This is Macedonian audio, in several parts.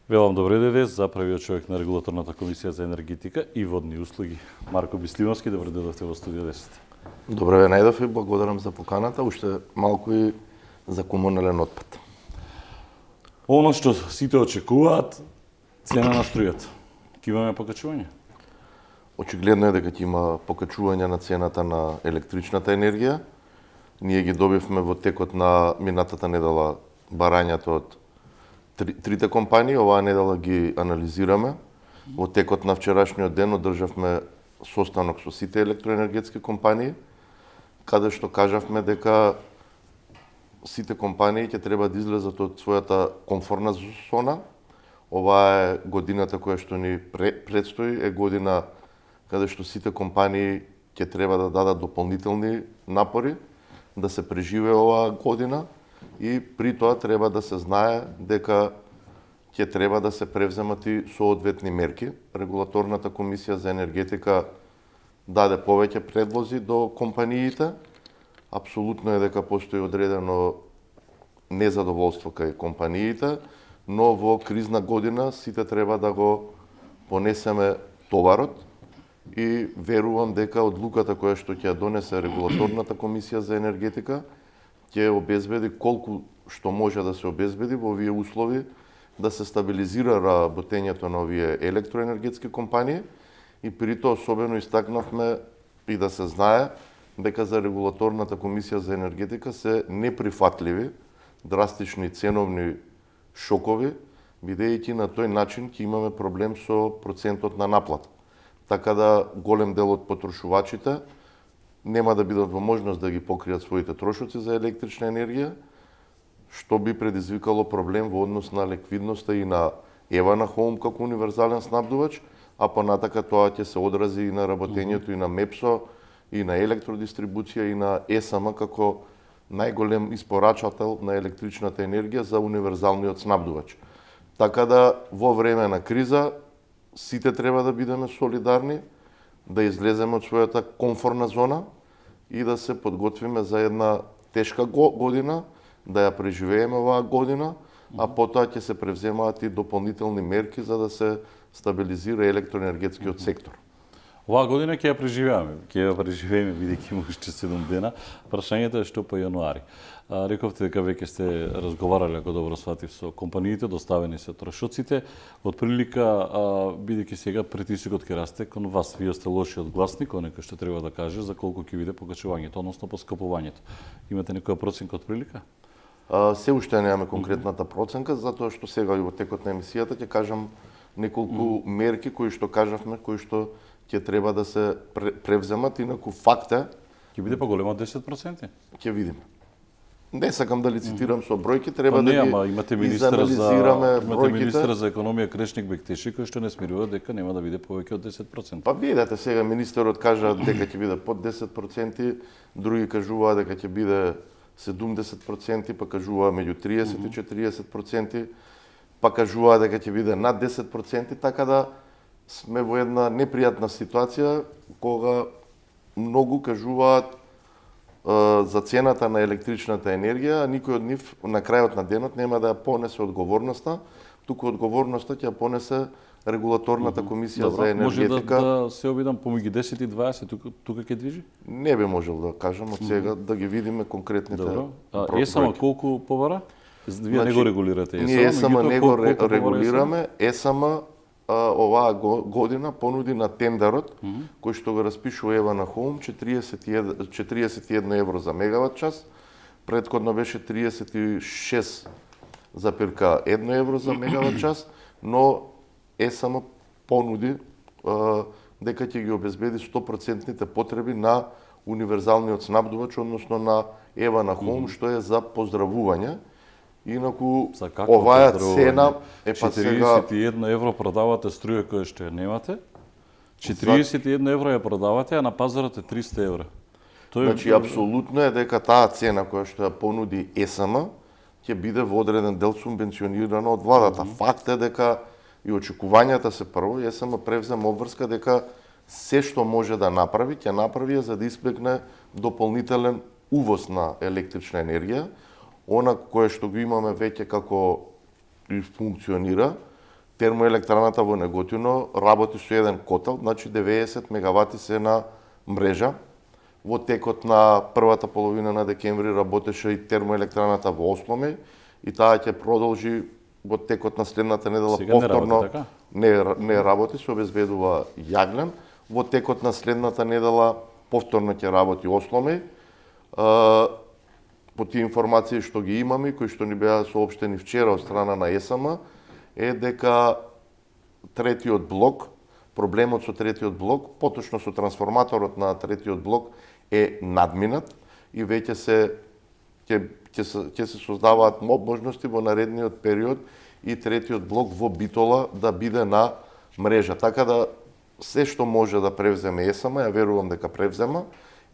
Велам добре дојде за првиот човек на Регулаторната комисија за енергетика и водни услуги. Марко Бистиновски, добре дојдовте во студио 10. Добре ве најдов и благодарам за поканата, уште малку и за комунален отпад. Оно што сите очекуваат, цена на струјата. Ќе имаме покачување? Очигледно е дека ќе има покачување на цената на електричната енергија. Ние ги добивме во текот на минатата недела барањата од трите компании, оваа недела ги анализираме. Во текот на вчерашниот ден одржавме состанок со сите електроенергетски компании, каде што кажавме дека сите компании ќе треба да излезат од својата комфортна зона. Оваа е годината која што ни предстои, е година каде што сите компании ќе треба да дадат дополнителни напори да се преживее оваа година и при тоа треба да се знае дека ќе треба да се превземат и соодветни мерки. Регулаторната комисија за енергетика даде повеќе предлози до компаниите. Апсолутно е дека постои одредено незадоволство кај компаниите, но во кризна година сите треба да го понесеме товарот и верувам дека одлуката која што ќе ја донесе Регулаторната комисија за енергетика ќе обезбеди колку што може да се обезбеди во овие услови да се стабилизира работењето на овие електроенергетски компании и при тоа особено истакнавме и да се знае дека за Регулаторната комисија за енергетика се неприфатливи драстични ценовни шокови, бидејќи на тој начин ќе имаме проблем со процентот на наплата. Така да голем дел од потрошувачите нема да бидат во можност да ги покријат своите трошоци за електрична енергија, што би предизвикало проблем во однос на ликвидноста и на Евана Хоум како универзален снабдувач, а понатака тоа ќе се одрази и на работењето и на МЕПСО, и на електродистрибуција, и на ЕСМ како најголем испорачател на електричната енергија за универзалниот снабдувач. Така да во време на криза сите треба да бидеме солидарни, да излеземе од својата комфортна зона и да се подготвиме за една тешка година, да ја преживееме оваа година, а потоа ќе се превземаат и дополнителни мерки за да се стабилизира електроенергетскиот сектор. Оваа година ќе ја преживееме бидејќи има уште 7 дена. Прашањето е што по јануари. Рековте дека веќе сте разговарале, ако добро сватив, со компаниите, доставени се трошоците. Од прилика, бидејќи сега притисокот ќе расте кон вас, вие сте лошиот гласник, некој што треба да каже за колку ќе биде покачувањето, односно поскапувањето. Имате некоја проценка од прилика? Се уште немаме конкретната проценка, затоа што сега и во текот на емисијата ќе кажам неколку мерки кои што кажавме, кои што ќе треба да се превземат, инаку факт е ќе биде поголемо од 10%. Ќе видиме. Не сакам да лицитирам со бројки, треба да ги имате изанализираме бројките. министер за економија Крешник Бектеши кој што не смирува дека нема да биде повеќе од 10%. Па видете сега министерот кажа дека ќе биде под 10%, други кажуваа дека ќе биде 70%, па кажуваа меѓу 30 и 40%, па кажуваа дека ќе биде над 10%, така да сме во една непријатна ситуација кога многу кажуваат за цената на електричната енергија, а никој од нив на крајот на денот нема да ја понесе одговорноста, туку одговорноста ќе ја понесе Регулаторната комисија за енергетика. Може да се обидам помеѓу 10 и 20, тука ќе движи? Не би можел да кажам од сега, да ги видиме конкретните. Добро. ЕСМ колку побара? Вие не го регулирате ЕСМ? Ние ЕСМ не го регулираме. ЕСМ оваа година понуди на тендерот, кој што го распишува Евана Хоум, 41 евро за мегават час, предходно беше 36,1 евро за мегават час, но ЕСМ понуди дека ќе ги обезбеди 100% потреби на универзалниот снабдувач, односно на Евана Хоум, што е за поздравување. Инаку оваа цена е па сега 41 евро продавате струја која што ја немате. 41 евро ја продавате, а на пазарот е 300 евро. Значи апсолутно е дека таа цена која што ја понуди ЕСМ ќе биде во одреден дел субвенционирана од владата. Факт е дека и очекувањата се прво, ЕСМ превзема обврска дека се што може да направи, ќе направи за да избегне дополнителен увоз на електрична енергија. Она кое што го имаме веќе како и функционира, термоелектраната во Неготино работи со еден котел, значи 90 мегавати се на мрежа. Во текот на првата половина на декември работеше и термоелектраната во Осломе и таа ќе продолжи во текот на следната недела Сега не повторно. работи, така? Не работи, се обезбедува Јаглен. Во текот на следната недела повторно ќе работи Осломе. По тие информации што ги имаме, кои што ни беа соопштени вчера од страна на ЕСМ, е дека третиот блок, проблемот со третиот блок, поточно со трансформаторот на третиот блок е надминат и веќе ќе се создаваат можности во наредниот период и третиот блок во Битола да биде на мрежа. Така да се што може да превземе ЕСМ, ја верувам дека превзема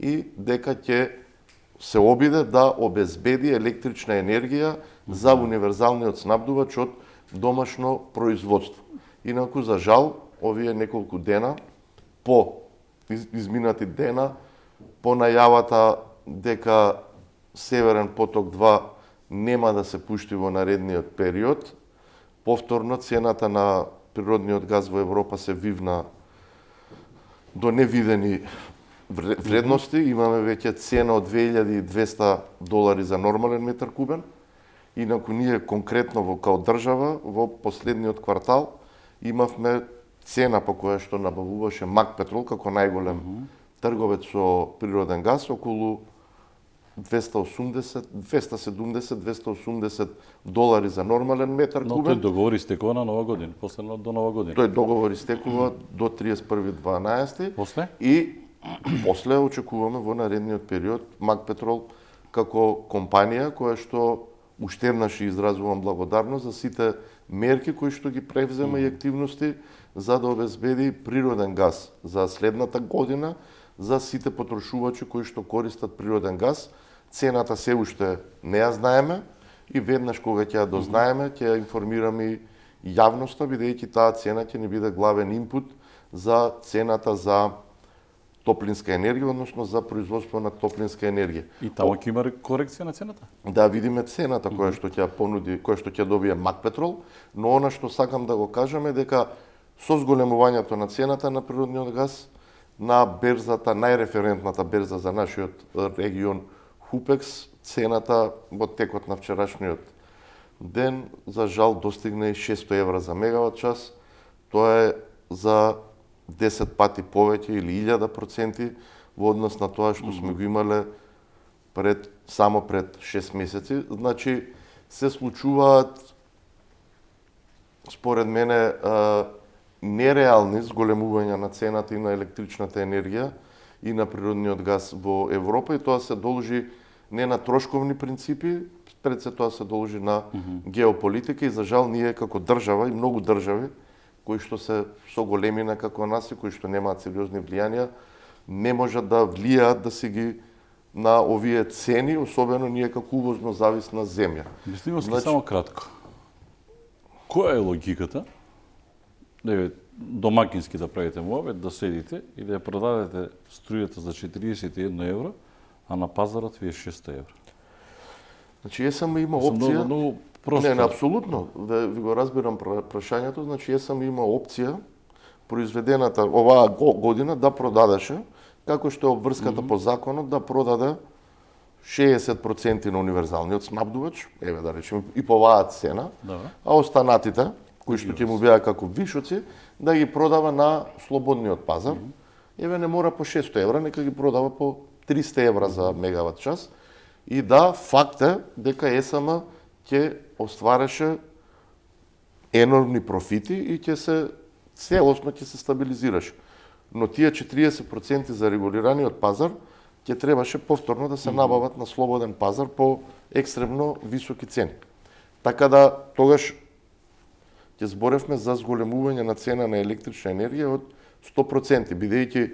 и дека ќе се обиде да обезбеди електрична енергија за универзалниот снабдувач од домашно производство. Инаку, за жал, овие неколку дена, изминати дена, по најавата дека Северен поток 2 нема да се пушти во наредниот период, повторно цената на природниот газ во Европа се вивна до невидени вредности. Имаме веќе цена од $2200 за нормален метар кубен. Инаку ние конкретно као држава во последниот квартал имавме цена по која што набавуваше МАК Петрол како најголем трговец со природен газ околу $270-280 за нормален метар Но кубен. тој договор истекува на Нова година, после до Нова година. Тој договор истекува до 31.12. После? И после очекуваме во наредниот период МАК Петрол како компанија која што уште еднаш изразувам благодарност за сите мерки кои што ги превзема и активности за да обезбеди природен газ за следната година за сите потрошувачи кои што користат природен газ. Цената се уште не ја знаеме и веднаш кога ќе ја дознаеме, ќе ја информираме и јавноста, бидејќи таа цена ќе ни биде главен инпут за цената за топлинска енергија, односно за производство на топлинска енергија. И таму ќе има корекција на цената? Да видиме цената која што ќе понуди, која што ќе добие МАК Петрол, но она што сакам да го кажам е дека со зголемувањето на цената на природниот газ на берзата, најреферентната берза за нашиот регион Хупекс, цената во текот на вчерашниот ден за жал достигна и €600 за мегават час. Тоа е за 10 пати повеќе или 1000% во однос на тоа што сме го имале само пред 6 месеци. Значи, се случуваат, според мене, нереални зголемувања на цената и на електричната енергија и на природниот газ во Европа и тоа се должи не на трошковни принципи, пред се тоа се должи на геополитика и за жал ние како држава и многу држави кои што се со големина како нас и кои што немаат сериозни влијанија, не можат да влијаат да си ги на овие цени, особено ние како увозно зависна земја. Мислимовски, само кратко. Која е логиката домакински да правите муабет, да седите и да ја продадете струјата за €41, а на пазарот ви е €600? Значи, ЕСМ има опција. Многу просто. Не, апсолутно. Ви го разбирам прашањето. Значи, ЕСМ има опција произведената оваа година да продадеше, како што е обврската по законот, да продаде 60% на универзалниот снабдувач, еве да речеме, и по оваа цена, а останатите, кои што ќе му беа како вишоци, да ги продава на слободниот пазар. Еве не мора по €600, нека ги продава по €300 за мегават час. И да, факт е дека ЕСМ ќе оствареше енормни профити и ќе се целосно ќе се стабилизираше. Но тие 40% за регулираниот пазар ќе требаше повторно да се набават на слободен пазар по екстремно високи цени. Така да тогаш ќе зборевме за зголемување на цена на електрична енергија од 100%, бидејќи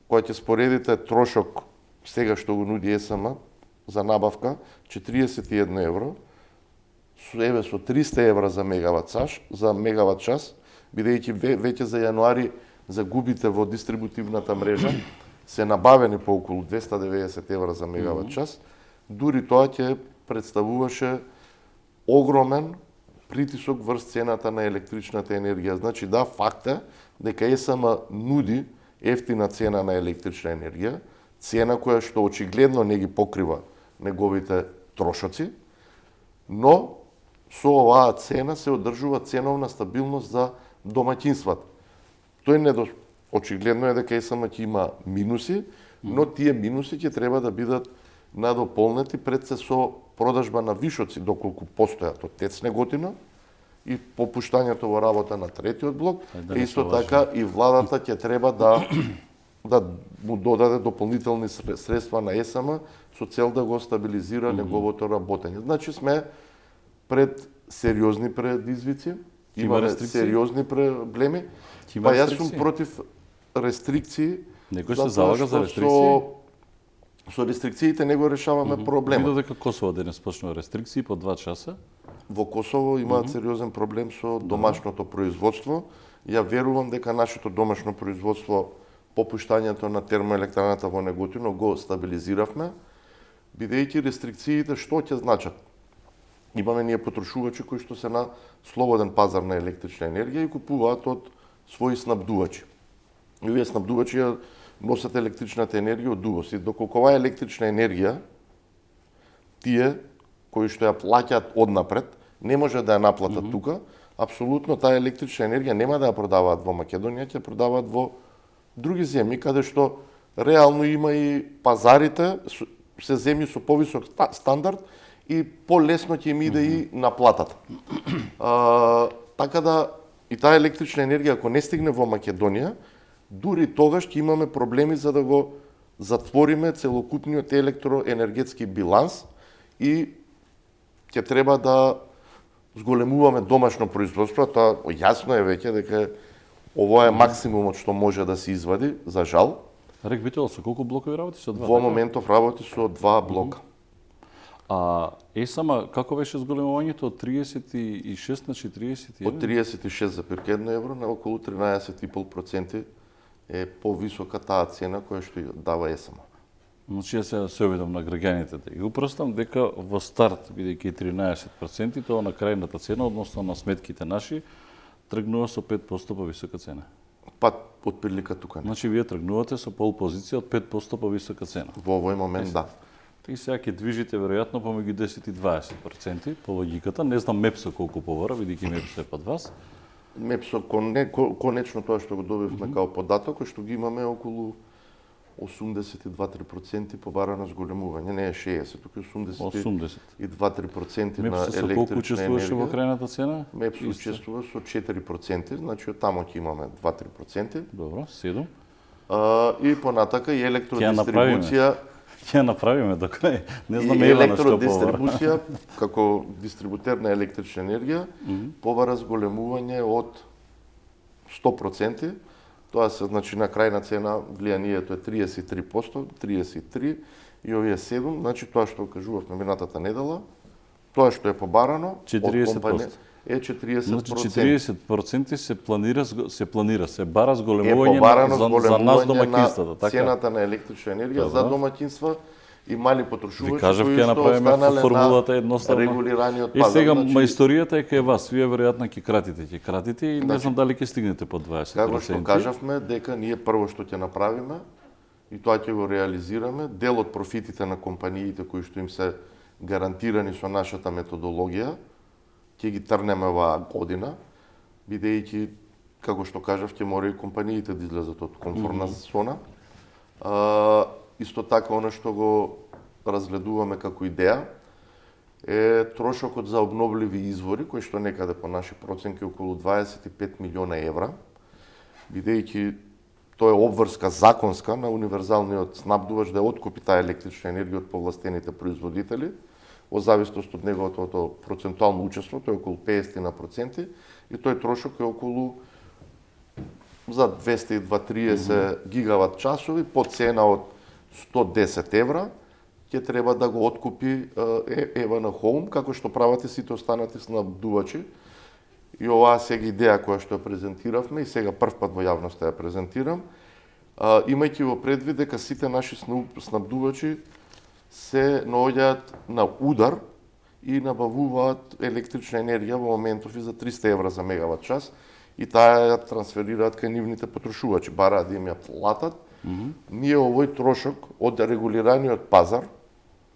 кога ќе споредите трошок сега што го нуди ЕСМ за набавка €41, еве со €300 за мегават час, бидејќи веќе за јануари загубите во дистрибутивната мрежа се набавени по околу €290 за мегават час, дури тоа ќе представуваше огромен притисок врз цената на електричната енергија. Значи да, факт е дека ЕСМ нуди ефтина цена на електрична енергија, цена која што очигледно не ги покрива неговите трошоци, но со оваа цена се одржува ценовна стабилност за домаќинствата. Очигледно е дека ЕСМ ќе има минуси, но тие минуси ќе треба да бидат надополнети пред се со продажба на вишоци, доколку постојат од ТЕЦ Неготино и попуштањето во работа на третиот блок. Исто така и владата ќе треба да му додаде дополнителни средства на ЕСМ со цел да го стабилизира неговото работење. Значи сме пред сериозни предизвици, имаме сериозни проблеми. Па јас сум против рестрикции. Некој се залага за рестрикции? Со рестрикциите не го решаваме проблемот. Видов дека Косово денес почнува рестрикции по 2 часа. Во Косово имаат сериозен проблем со домашното производство. Ја верувам дека нашето домашно производство, попуштањето на термоелектраната во Неготино го стабилизиравме, бидејќи рестрикциите што ќе значат? Имаме ние потрошувачи кои што се на слободен пазар на електрична енергија и купуваат од своји снабдувачи. И овие снабдувачи ја носат електричната енергија од увоз. И доколку оваа електрична енергија, тие кои што ја плаќаат однапред, не може да ја наплатат тука, апсолутно таа електрична енергија нема да ја продаваат во Македонија, ќе продаваат во други земји, каде што реално има и пазарите, се земји со повисок стандард и полесно ќе им иде и наплатата. Така да и таа електрична енергија, ако не стигне во Македонија, дури тогаш ќе имаме проблеми за да го затвориме целокупниот електроенергетски биланс и ќе треба да зголемуваме домашно производство. Тоа јасно е веќе дека ова е максимумот што може да се извади, за жал. Рек Бител, со колку блокови работи? Со 2? Во моментов работи со 2 блока. А ЕСМ како беше зголемувањето од 36 на 41? Од 36,1 евро на околу 13,5% е повисока таа цена која што дава ЕСМ. Значи јас се обидам на граѓаните да ги упростам дека во старт, бидејќи 13%, тоа на крајната цена, односно на сметките наши, тргнува со 5% повисока цена. Па, отприлика тука не. Значи, вие тргнувате со пол позиција од 5% повисока цена. Во овој момент, да. И сега ќе движите веројатно помеѓу 10 и 20% по логиката. Не знам МЕПСО колку побара, бидејќи МЕПСО е под вас. МЕПСО, конечно тоа што го добивме као податок, кој што ги имаме околу 82-3% побара на зголемување, не е 60, туку 82-3% на МЕПСО со колку учествуваше во крајната цена? МЕПСО учествува со 4%, значи од тамо ќе имаме 2-3%. Добро, 7. И понатака и електродистрибуција. Ќе направиме до крај. Не знам и Елена што побара. електродистрибуција како дистрибутер на електрична енергија побара зголемување од 100%. Тоа се значи на крајна цена влијанието е 33%, 33 и овие 7, значи тоа што кажувавме минатата недела, тоа што е побарано 40%. Е 40%. Значи 40% се бара зголемување за нас домаќинствата, така? Цената на електрична енергија за домаќинства и мали потрошувачи кои што останале формулата едноставно регулираниот пазар. И сега историјата е кај вас, вие веројатно ќе кратите и не знам дали ќе стигнете по 20%. Како што кажавме дека ние прво што ќе направиме и тоа ќе го реализираме, дел од профитите на компаниите кои што им се гарантирани со нашата методологија, ќе ги трнеме оваа година, бидејќи, како што кажав, ќе мора и компаниите да излезат од комфортна зона. Исто така, оно што го разгледуваме како идеја е трошокот за обновливи извори, кој што некаде по наши проценки околу 25 милиона евра, бидејќи тоа е обврска законска на универзалниот снабдувач да откупи таа електрична енергија од повластените производители, во зависност од неговото процентуално учество, тоа е околу 50% и тој трошок е околу за 220-30 гигават часови по цена од 110 евра, ќе треба да го откупи Евана Хоум, како што прават и сите останати снабдувачи. И оваа сега идеја која што ја презентиравме и сега прв пат во јавноста ја презентирам, имајќи во предвид дека сите наши снабдувачи се наоѓаат на удар и набавуваат електрична енергија во моментов и за 300 евра за мегават час и таа ја трансферираат кај нивните потрошувачи, бараат да им ја платат. Ние овој трошок од регулираниот пазар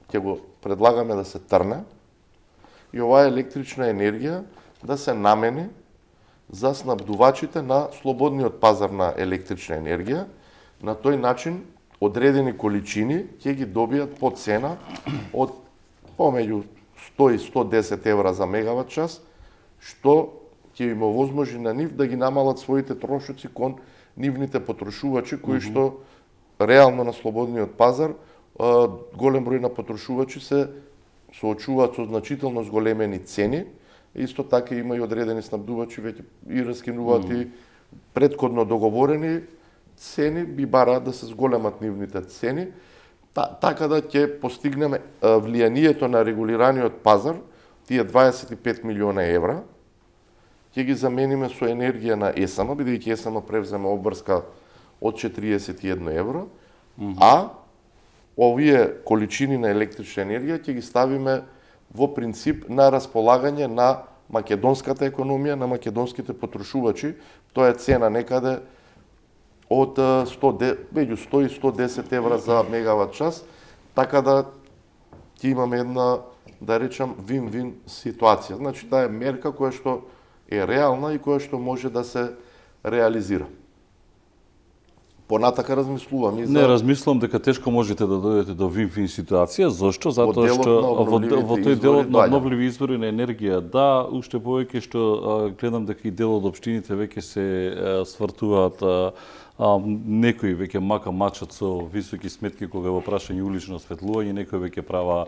ќе го предлагаме да се трне и оваа електрична енергија да се намени за снабдувачите на слободниот пазар на електрична енергија. На тој начин одредени количини ќе ги добијат по цена од помеѓу 100 и 110 евра за мегават час, што ќе им овозможи на нив да ги намалат своите трошоци кон нивните потрошувачи, кои што реално на слободниот пазар голем број на потрошувачи се соочуваат со значително зголемени цени. Исто така има и одредени снабдувачи веќе и раскинуваат и претходно договорени цени, би бараат да се зголемат нивните цени, така да ќе постигнеме влијанието на регулираниот пазар, тие 25 милиона евра, ќе ги замениме со енергија на ЕСМ, бидејќи ЕСМ превзема обврска од 41 евро, а овие количини на електрична енергија ќе ги ставиме во принцип на располагање на македонската економија, на македонските потрошувачи. Тоа е цена некаде од меѓу 100 и 110 евра за мегават час, така да ќе имаме една, да речам, вин-вин ситуација. Значи, таа е мерка која што е реална и која што може да се реализира. Понатака размислувам и за... Не, размислам дека тешко можете да дојдете до вин-вин ситуација. Зошто? Затоа што во тој делот на обновливи извори на енергија, да, уште повеќе што гледам дека и дел од општините веќе се свртуваат, некои веќе мака мачат со високи сметки кога во прашање улично осветлување, некои веќе права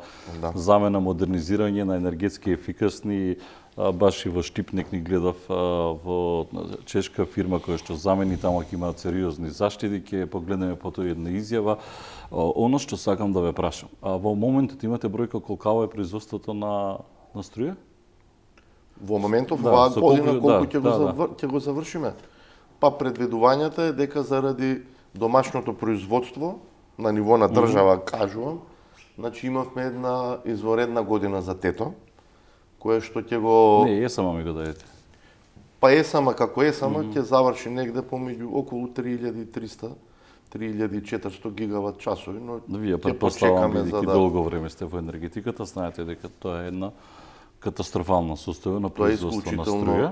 замена, модернизирање на енергетски ефикасни. Баш и во Штипник ни гледав во чешка фирма која што замени таму ќе имаат сериозни заштеди, ќе погледнеме потоа една изјава. Оно што сакам да ве прашам, во моментот имате бројка колкава е производството на струја? Во моментов, Да, оваа со година колку- колку ќе го завршиме? Па предвидувањата е дека заради домашното производство на ниво на држава, кажувам, значи имавме една изворедна година за тето, кое што ќе го... Не, само ми го дадете. Па ЕСАМА како ЕСАМА ќе заврши негде помеѓу околу 3300 3400 гигават часови, но Вие ќе претпоставам почекаме бидејќи долго време сте во енергетиката, знаете дека тоа е една катастрофална состојба на тоа е производство на исклучително струја.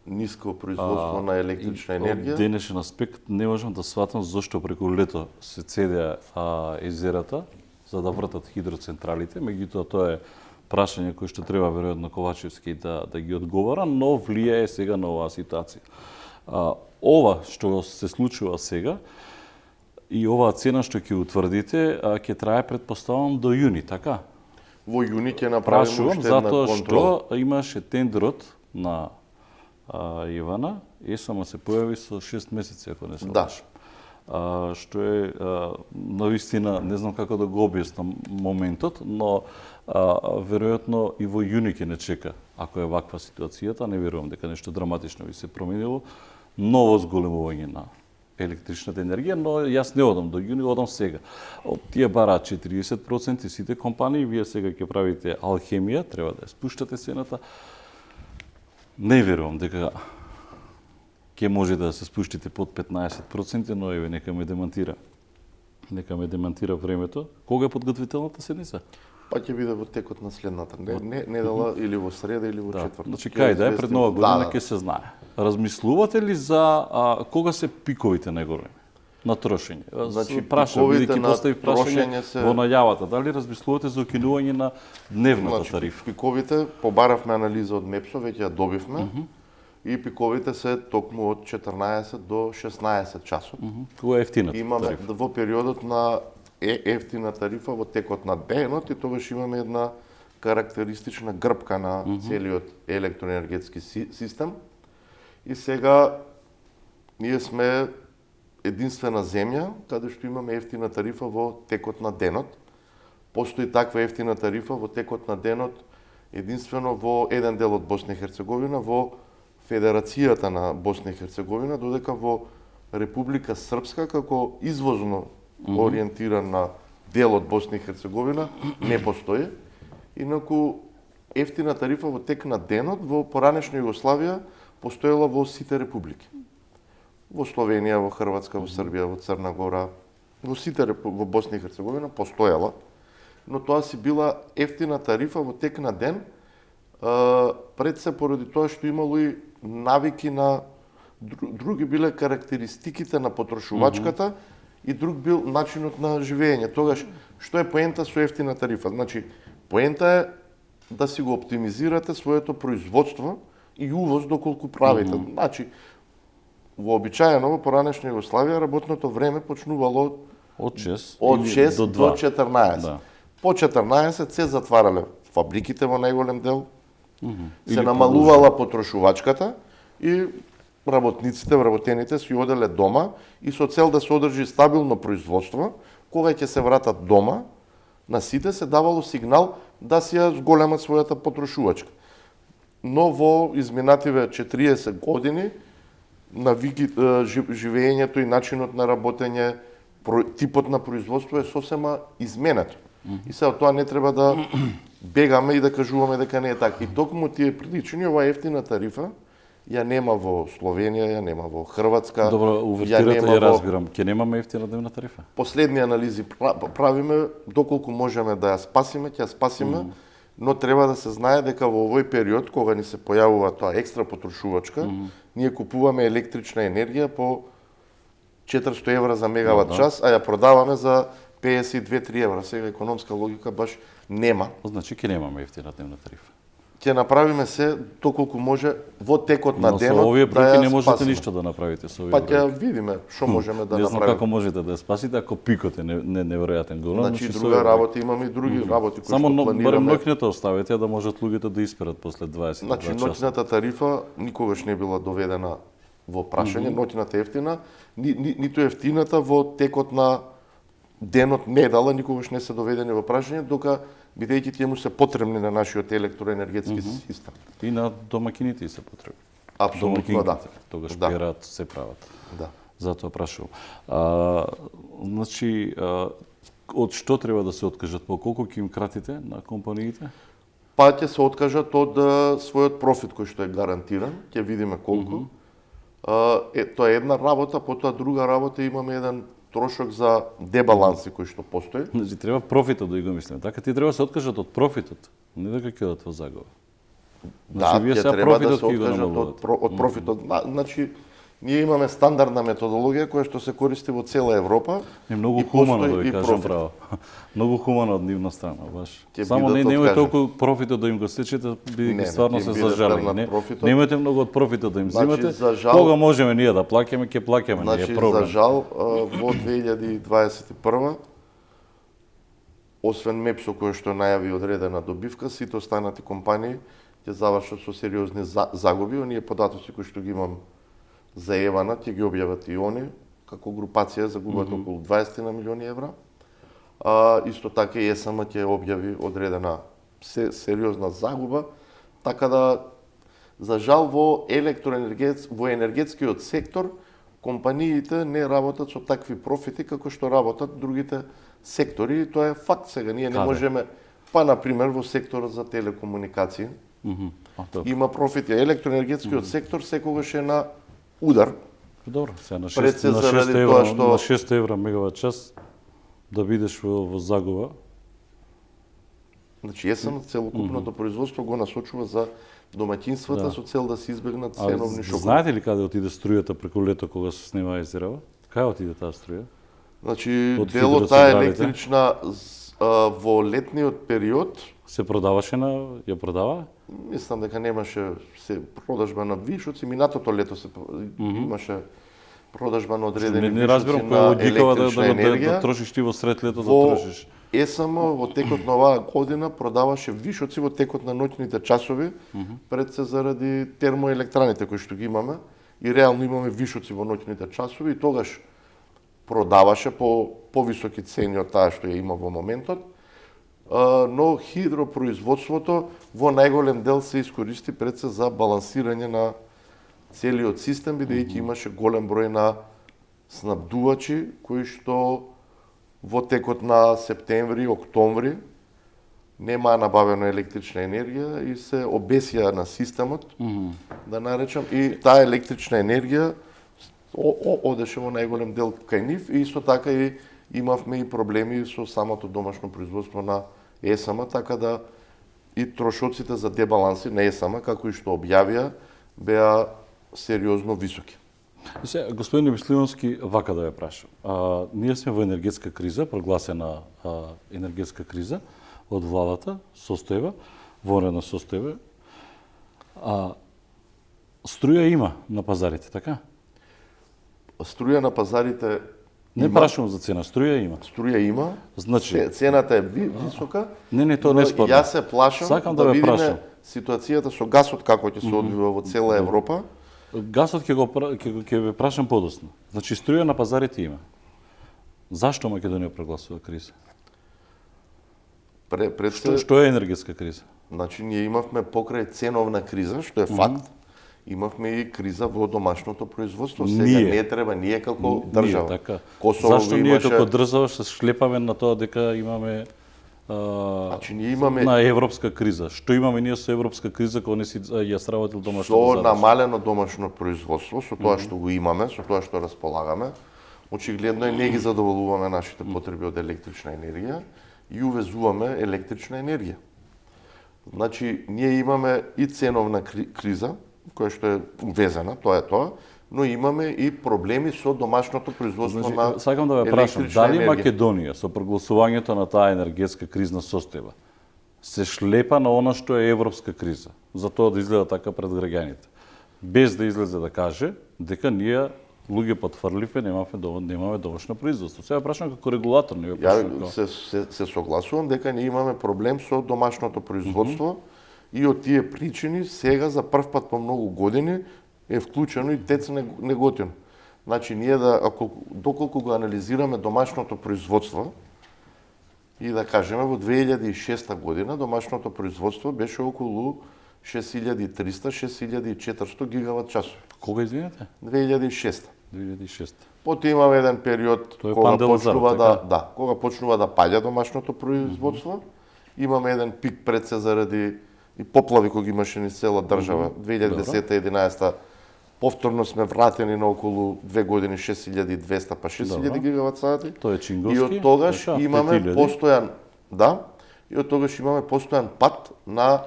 ниско производство на електрична Од енергија. денешен аспект не можам да сватам зошто преку лето се цедеа езерата за да вртат хидроцентралите, меѓутоа тоа е прашање кој што треба веројатно Ковачевски да ги одговара, но влијае сега на оваа ситуација. Ова што се случува сега и оваа цена што ќе утврдите ќе трае предпоставам до јуни, така? Во јуни ќе направиме Прашувам уште една затоа контрола. што имаше тендерот на Ивана, ЕСАМА се појави со 6 месеци, ако не се Да. лажам. Што е навистина, не знам како да го објаснам моментот, но веројатно и во јуни ќе не чека, ако е ваква ситуацијата, не верувам дека нешто драматично би се променило, ново зголемување на електричната енергија, но јас не одам до јуни, одам сега. Тие бараат 40% сите компании, вие сега ќе правите алхемија, треба да ја спуштате цената. Не верувам дека ќе може да се спуштите под 15%, но еве нека ме демантира. Нека ме демантира времето. Кога е подготвителната седница? Па ќе биде во текот на следната недела или во среда или во четврток. Значи Ќе кај да е известим- пред нова година Да, ќе се знае. Размислувате ли за кога се пиковите најголеми на трошење? Значи, прашам, пиковите бидејќи на постави прашање трошење се- во најавата. Дали размислувате за укинување на дневната Значи, тарифа? пиковите, побаравме анализа од МЕПСО, веќе ја добивме, и пиковите се токму од 14 до 16 часот. Кога е ефтината Имаме тарифа? во периодот на ефтина тарифа во текот на денот и тогаш имаме една карактеристична грбка на целиот електроенергетски систем. И сега ние сме единствена земја каде што имаме ефтина тарифа во текот на денот. Постои таква ефтина тарифа во текот на денот единствено во еден дел од Босна и Херцеговина, во Федерацијата на Босна и Херцеговина, додека во Република Српска како извозно ориентиран на дел од Босна и Херцеговина не постои. Инаку ефтина тарифа во тек на денот во поранешна Југославија постоела во сите републики. Во Словенија, во Хрватска, во Србија, во Црна Гора, во сите во Босна и Херцеговина постоела, но тоа си била ефтина тарифа во тек на ден, пред се поради тоа што имало и навики на други биле карактеристиките на потрошувачката и друг бил начинот на живење. Тогаш што е поента со ефтина тарифа? Значи, поента е да си го оптимизирате своето производство и увоз доколку правите. Значи, вообичаено во поранешна Југославија работното време почнувало Од 6, од или 6 до до 2. 14. Да. По 14 се затварале фабриките во најголем дел, се Или намалувала потрошувачката и работниците, вработените си оделе дома и со цел да се одржи стабилно производство, кога ќе се вратат дома, на сите се давало сигнал да си ја зголемат својата потрошувачка. Но во изминативе 40 години живењето и начинот на работење, типот на производство е сосема изменето. И сега тоа не треба да бегаме и да кажуваме дека не е така. И токму тие причини, оваа ефтина тарифа ја нема во Словенија, ја нема во Хрватска. Добро, увертирате ја разбирам. Ќе немаме ефтина дневна тарифа? Последни анализи правиме, доколку можеме да ја спасиме, ќе ја спасиме, но треба да се знае дека во овој период, кога ни се појавува тоа екстра потрошувачка, ние купуваме електрична енергија по 400 евра за мегават час, а ја продаваме за 52-3 евра. Сега економска логика баш нема. Значи ќе немаме ефтина дневна тарифа. Ќе направиме се доколку може во текот на Но денот со овие да бројки ја не можете спасиме. ништо да направите со овие Па ќе бројки. видиме што можеме да Не знам направиме. како можете да ја спасите ако пикот е неверојатен голем. Значи со друга овие работа имаме и други работи кои Само што барем планираме. ноќните оставете да можат луѓето да исперат после 20 Значи часа. ноќната тарифа никогаш не била доведена во прашање, ноќната ефтина, ниту ефтината во текот на денот, недела, никогаш не се доведени во прашање, дока бидејќи тие му се потребни на нашиот електроенергетски систем. И на домакините и се потребни. Апсолутно да. Тогаш Да. перат, се прават. Да. Затоа прашувам. Значи, од што треба да се откажат? По колку ќе им кратите на компаниите? Па ќе се откажат од својот профит кој што е гарантиран, ќе видиме колку. Тоа е една работа, потоа друга работа имаме еден трошок за дебаланси кој што постои. Значи, треба профитот да го мислиме. Така ти треба да се откажат од профитот, не дека ќе одат во загуба. Да, вие ќе сега треба да профитот се ќе го откажат намалувате. од профитот. Значи, ние имаме стандардна методологија која што се користи во цела Европа. Е многу и хумано постои да ви и кажам профит. право. Многу хумано од нивна страна, баш. Ќе Само бидат немојте откажани. толку профитот да им го сечете, Не, бидејќи стварно ќе се им биде зажали. вернат профитот. Немојте многу од профитот да им Значи, земете. за жал- Кога можеме ние да плаќаме, ќе плаќаме, не Значи, е за проблем. жал, во 2021 освен МЕПСО кој што најави одредена добивка, сите останати компании ќе завршат со сериозни загуби. Оние податоци кои што ги имам заевана, ќе ги објават и они, како групација загубат околу 20 на милиони евра. Исто така и ЕСМ ќе објави одредена сериозна загуба, така да за жал во енергетскиот сектор компаниите не работат со такви профити како што работат другите сектори, и тоа е факт сега. Ние не Каде? можеме, па на пример во секторот за телекомуникации Добро. има профити. Електроенергетскиот сектор секогаш е на удар. Добро, сега на Пред 6, се на заради 6 тоа евра, што- на 6 евра мегават час да бидеш во загуба. Значи, ЕСМ целокупното производство го насочува за домаќинствата Да. со цел да се избегнат А ценовни шокови. знаете ли каде отиде струјата преку лето кога се снима изерава? Каде отиде таа струја? Значи, Од дел од таа хидроцентралите? електрична во летниот период, Се продаваше ја продава? мислам дека немаше се продажба на вишоци, минатото лето се имаше продажба на одредени Не разбирам вишоци која на логикава да електрична енергија. трошиш ти во сред лето да Во трошиш. ЕСМ во текот на оваа година продаваше вишоци во текот на ноќните часови, пред се заради термоелектраните кои што ги имаме, и реално имаме вишоци во ноќните часови, и тогаш продаваше по повисоки цени од таа што ја има во моментот, но хидропроизводството во најголем дел се искористи пред се за балансирање на целиот систем, бидејќи имаше голем број на снабдувачи кои што во текот на септември, октомври немаа набавено електрична енергија и се обесија на системот, да наречам, и таа електрична енергија одеше во најголем дел кај нив и исто така и имавме и проблеми со самото домашно производство на ЕСМ, така да и трошоците за дебаланси на ЕСМ, како и што објавија, беа сериозно високи. Се, господин Бисливански, вака да ве прашам. Ние сме во енергетска криза, прогласена енергетска криза од владата, состојба, вонредна состојба. Струја има на пазарите, така? Струја на пазарите Не има. прашувам за цена, струја има. Струја има. Значи, Цената е висока. Не, тоа но не е спорно. Јас се плашам Сакам да да ве видиме прашам. ситуацијата со гасот како ќе се одвива во цела Европа. Гасот ќе ве прашам подоцна. Значи, струја на пазарите има. Зашто Македонија прогласува криза? Пред се, Што е енергетска криза? значи ние имавме покрај ценовна криза, што е факт. Имавме и криза во домашното производство. Сега Ние. не треба ние како Ние, држава. така. Косово Зашто го ние имаше. како држава се шлепаме на тоа дека имаме Значи ние имаме на европска криза? Што имаме ние со европска криза кога не си ја сработил домашното со задача? намалено домашно производство, со тоа што го имаме, со тоа што располагаме, очигледно е не ги задоволуваме нашите потреби од електрична енергија и увезуваме електрична енергија. Значи, ние имаме и ценовна криза, која што е увезена, тоа е тоа, но имаме и проблеми со домашното производство Значи, на сакам да ве прашам, електрична дали енергија. Македонија со прогласувањето на таа енергетска кризна состојба се шлепа на она што е европска криза, за тоа да изгледа така пред граѓаните, без да излезе да каже дека ние луѓе потврливе немаме доволно производство. Сега прашам како регулатор, не ве прашам како. се согласувам дека ние имаме проблем со домашното производство и од тие причини сега за прв пат по многу години е вклучено и ТЕЦ Неготино. Значи ние доколку го анализираме домашното производство и да кажеме во 2006 година домашното производство беше околу 6300-6400 гигават часови. Кога извинете? 2006. 2006. Потоа имаме еден период Тоа е кога Панделазар, почнува така? кога почнува да паѓа домашното производство. Имаме еден пик пред се заради и поплави кои ги имаше низ цела држава. 2010-11 повторно сме вратени на околу 2 години 6200 па 6000 Добро. гигават сати. Тоа е Чинговски. И од тогаш Така, имаме 5000. постојан и од тогаш имаме постојан пат на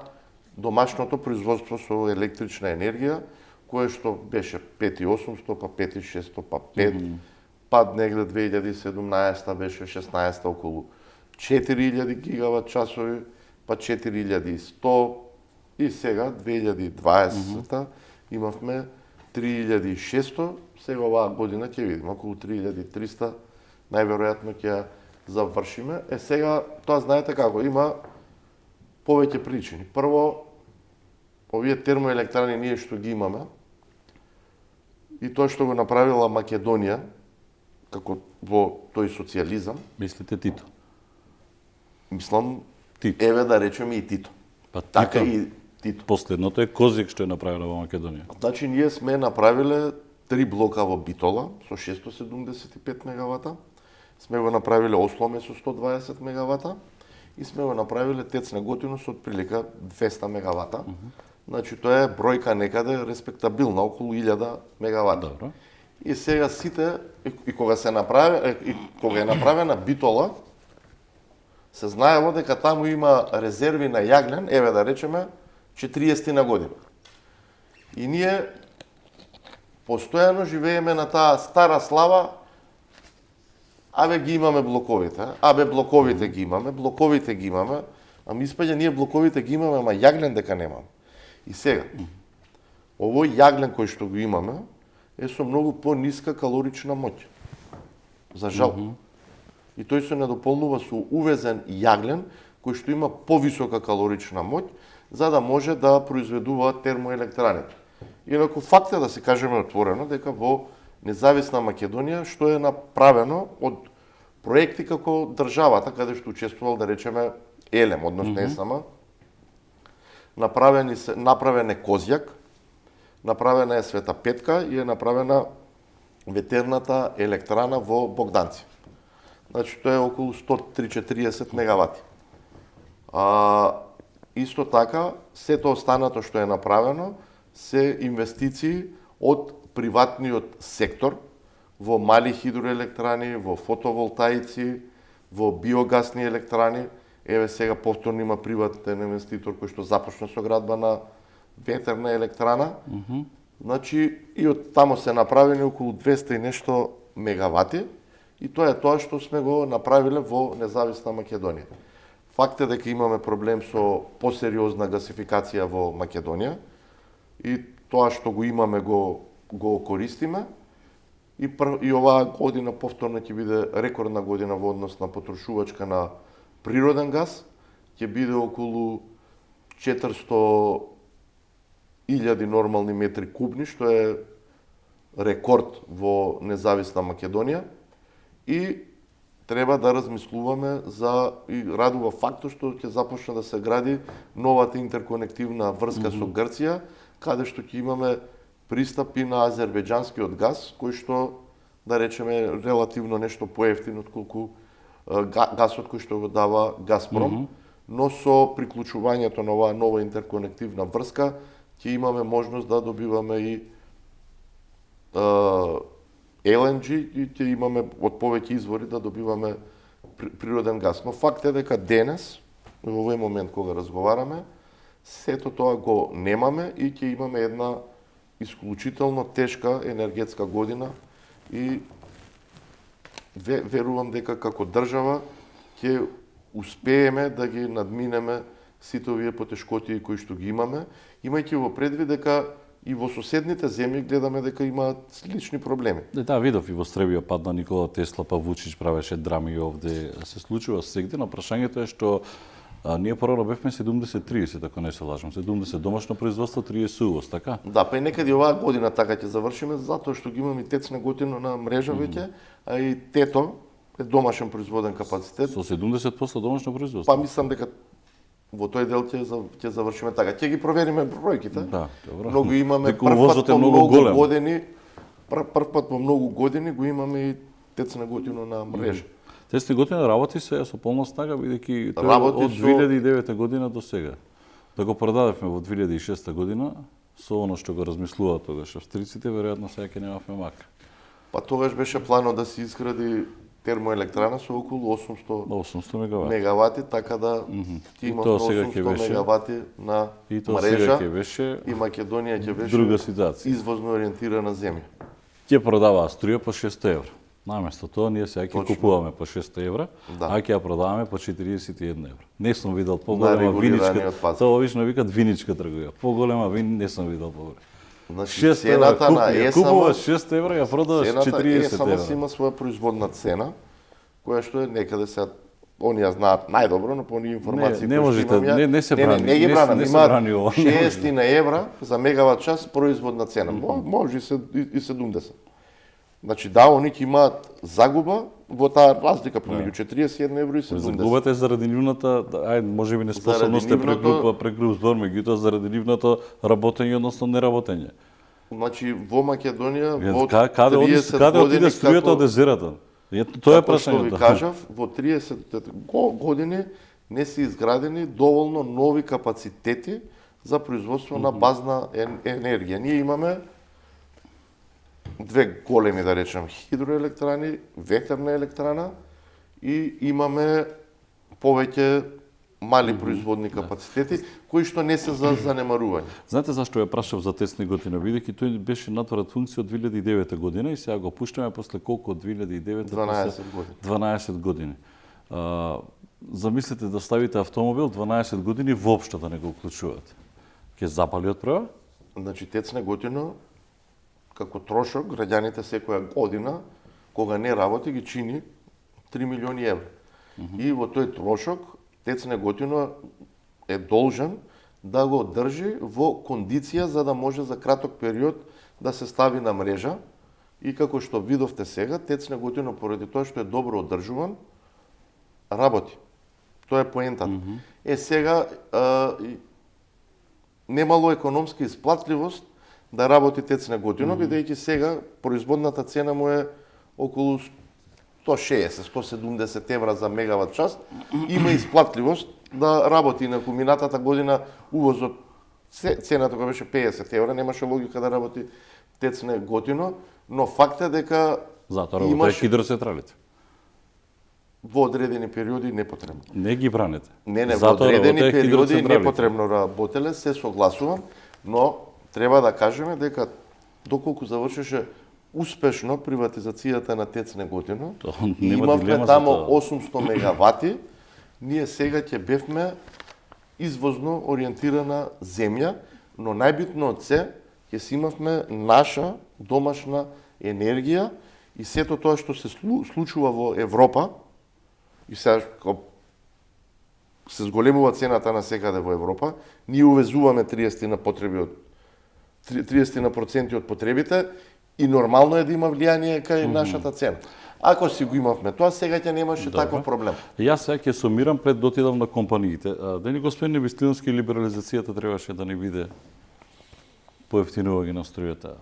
домашното производство со електрична енергија, кое што беше 5800, па 5600, па 5, пад негде 2017 беше 16 околу 4000 гигават часови, па 4100 и сега 2020 имавме 3600, сега оваа година ќе видиме околу 3300, најверојатно ќе ја завршиме. Сега тоа знаете како, има повеќе причини. Прво, овие термоелектрани ние што ги имаме и тоа што го направила Македонија, како во тој социјализам, Мислите Тито? мислам, Тито. еве да речеме и Тито. Па Тито, Така и Тито. последното е Козик што е направено во Македонија. Значи, ние сме направиле 3 блока во Битола со 675 мегавата, сме го направиле Осломе со 120 мегавата и сме го направиле ТЕЦ Неготино со отприлика 200 мегавата. Значи, тоа е бројка некаде респектабилна, околу 1000 мегавата. Добро. И сега сите, и кога е направена Битола, се знаело дека таму има резерви на јаглен, еве да речеме, 40 на година. И ние постојано живееме на таа стара слава, ги имаме блоковите, блоковите ги имаме, ами испаѓа ние блоковите ги имаме, ама јаглен дека немаме. И сега, овој јаглен кој што го имаме, е со многу по-ниска калорична моќ. За жал. И тој се недополнува со увезен јаглен, кој што има повисока калорична моќ, за да може да произведува термоелектраните. Инаку факт е да се кажеме отворено дека во независна Македонија што е направено од проекти како државата, каде што учествувал да речеме ЕЛЕМ, односно ЕСМ, направен е Козјак, направена е Света Петка и е направена ветерната електрана во Богданци. Значи тоа е околу 130-40 мегавати. Исто така, сето останато што е направено се инвестиции од приватниот сектор во мали хидроелектрани, во фотоволтаици, во биогасни електрани. Еве сега повторно има приватен инвеститор кој што започна со градба на ветерна електрана. Значи и од тамо се направени околу 200 и нешто мегавати и тоа е тоа што сме го направиле во независна Македонија. Факт е дека имаме проблем со посериозна гасификација во Македонија и тоа што го имаме го користиме и оваа година повторно ќе биде рекордна година во однос на потрошувачка на природен газ, ќе биде околу 400.000 нормални метри кубни, што е рекорд во независна Македонија и треба да размислуваме за и радува фактот што ќе започне да се гради новата интерконективна врска со Грција, каде што ќе имаме пристапи на азербејџанскиот газ, кој што да речеме релативно нешто поевтин отколку гасот кој што го дава Газпром, но со приклучувањето на оваа нова интерконективна врска ќе имаме можност да добиваме и LNG и ќе имаме од повеќе извори да добиваме природен газ. Но факт е дека денес, во овој момент кога разговараме, сето тоа го немаме и ќе имаме една исклучително тешка енергетска година и верувам дека како држава ќе успееме да ги надминеме сите овие потешкотии кои што ги имаме, имајќи во предвид дека и во соседните земји гледаме дека имаат слични проблеми. Да, видов и во Сребија падна Никола Тесла, па Вучич правеше драми овде. Се случува сегде, но прашањето е што ние порано бевме 70-30, ако не се лажам. 70 домашно производство, 30 увоз, така? Да, па и некаде оваа година така ќе завршиме, затоа што ги имаме и ТЕЦ Неготино на мрежа веќе, а и ТЕТО е домашен производен капацитет. Со 70% домашно производство? Па мислам дека во тој дел ќе завршиме така. Ќе ги провериме бројките. Да, добро. Многу имаме Дека увозот е многу голем. години, прв пат во многу години го имаме и ТЕЦ Неготино на мрежа. ТЕЦ Неготино работи се со полна снага, бидејќи тој Работи од со- 2009 година до сега. Да го продадевме во 2006 година, со оно што го размислува тогаш австриците, веројатно сега ќе немавме мака. Па тогаш беше планот да се изгради термоелектрана со околу 800 800 мегавати. мегавати, така да ќе И имаме тоа сега ќе 800 беше- мегавати на И тоа сега мрежа ќе беше и Македонија ќе беше друга ситуација. извозно ориентирана земја. Ќе продава струја по 600 евра. Наместо тоа ние сега ќе Точно. купуваме по 600 евра, Да. а ќе ја продаваме по 41 евра. Не сум видел На поголема регулираниот виничка. пазар. Тоа обично викат виничка трговија. Поголема вин не сум видел поголема. Значи 6 евра цената на купуваш 6 евра, ја продаваш цената 40 само си евра. има своја производна цена, која што е некаде сега оние знаат најдобро, но по оние информации Не кои што можете, имам ја, не се брани, не ги не бранам, се имаат брани ова. 60 евра за мегават час производна цена. Може и 70. Значи да, они ќе имаат загуба во таа разлика помеѓу 41 евро и 70. Загубата е заради нивната, ајде, можеби неспособност е нивното- прегруп збор, меѓутоа заради нивното работење, односно неработење. Значи во Македонија во Каде 30 отиде години струјата од езерата? Тоа е како што ви прашањето. кажав, во 30 години не се изградени доволно нови капацитети за производство на базна енергија. Ние имаме две големи, да речем, хидроелектрани, ветерна електрана и имаме повеќе мали производни капацитети, кои што не се за занемарување. Знаете зашто ја прашав за ТЕЦ Неготино? Бидејќи тој беше натворат функција од 2009 година и сега го пуштаме после колку од 2009? 12 години. 12 години. Замислете да ставите автомобил 12 години воопшто да не го уклучувате. Ќе запали од прва? Значи, ТЕЦ Неготино, како трошок, граѓаните секоја година, кога не работи, ги чини 3 милиони евра. И во тој трошок, ТЕЦ Неготино е должен да го држи во кондиција за да може за краток период да се стави на мрежа. И како што видовте сега, ТЕЦ Неготино, поради тоа што е добро одржуван, работи. Тоа е поентата. Сега, немало економска исплатливост да работи ТЕЦ Неготино, бидејќи сега производната цена му е околу 160-170 евра за мегават час. Има исплатливост да работи. Инаку минатата година увозот цената која беше 50 евра, немаше логика да работи ТЕЦ Неготино, но факт е дека Затоа работат имаш хидроцентралите. во одредени периоди непотребно. Не ги браните. Не, во Затоа одредени работеа периоди хидроцентралите. непотребно работеле, се согласувам, но треба да кажеме дека доколку завршеше успешно приватизацијата на ТЕЦ Неготино, То и нема имавме дилема за тамо тоа. 800 мегавати, ние сега ќе бевме извозно ориентирана земја, но најбитно од се, ќе си имавме наша домашна енергија и сето тоа што се случува во Европа, и сега се зголемува цената на секаде во Европа, ние увезуваме 30 на потреби од 30% од потребите и нормално е да има влијание кај нашата цена. Ако си го имавме тоа, сега ќе немаше таков проблем. Јас сега ќе сумирам пред да отидам на компаниите. Дени господин Невистински, либерализацијата требаше да не биде поевтинување на струјата.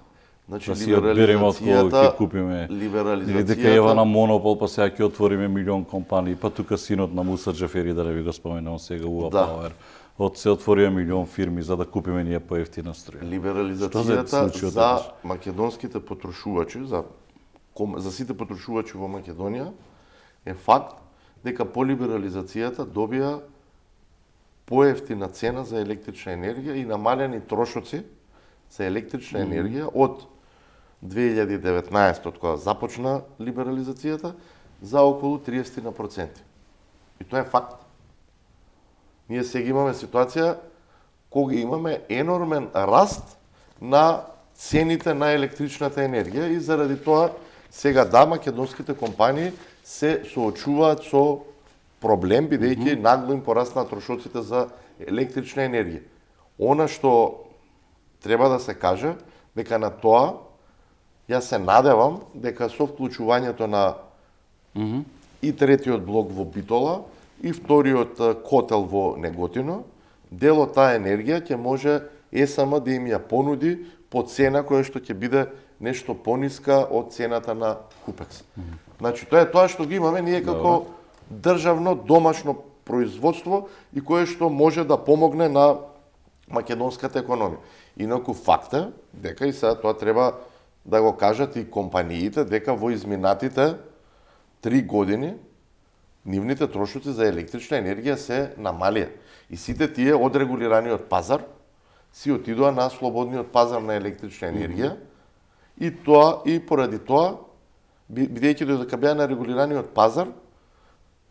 Значи, Да си одбереме од кого ќе купиме. Или дека ева на либерализацијата, монопол, па сега ќе отвориме милион компании, па тука синот на Муса Џафери, да не ви го споменам сега, УА Да. Пауер. Од се отворија милион фирми за да купиме ние поевтина струја. Што се либерализацијата случи од за тогаш? македонските потрошувачи, за сите потрошувачи во Македонија, е факт дека по либерализацијата добија поевтина цена за електрична енергија и намалени трошоци за електрична енергија од 2019 од кога започна либерализацијата за околу 30%. И тоа е факт. Ние сега имаме ситуација кога имаме енормен раст на цените на електричната енергија и заради тоа сега да македонските компании се соочуваат со проблем бидејќи нагло им пораснаа трошоците за електрична енергија. Она што треба да се каже дека на тоа јас се надевам дека со вклучувањето на и третиот блок во Битола и вториот котел во Неготино, дел од таа енергија ќе може ЕСМ да им ја понуди по цена која што ќе биде нешто пониска од цената на Купекс. Значи тоа е тоа што ги имаме ние како државно домашно производство и кое што може да помогне на македонската економија. Инаку факт е дека и сега тоа треба да го кажат и компаниите дека во изминатите 3 години нивните трошоци за електрична енергија се намалија. И сите тие од регулираниот пазар си отидоа на слободниот пазар на електрична енергија и тоа и поради тоа бидејќи додека беа на регулираниот пазар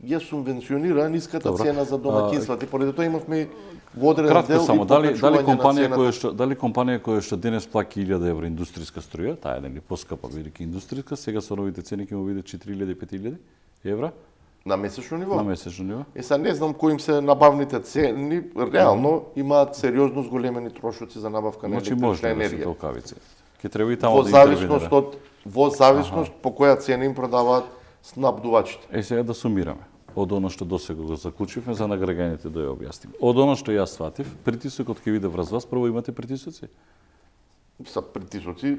ја субвенционира ниската цена за домаќинствата и поради тоа имавме во одреден Кратко дел само, и дали покачување компанија на која цената. што компанија која што денес плаќа 1000 евро индустријска струја, таа е нели поскапа бидејќи индустријска, сега со новите цени ќе му биде 4000 5000 евра На месечно ниво. на месечно ниво. Сега не знам кои им се набавните цени, реално имаат сериозно зголемени трошоци за набавка на Значи електрична може да се енергија. толкави цените. Ќе треба и таму Во да зависност интервенира. во зависност по која цена им продаваат снабдувачите. Сега да сумираме. Од оно што досега го заклучивме за награѓаните да ја објасниме. Од оно што јас сватив, притисокот ќе биде врз вас, прво имате притисоци. Са притисоци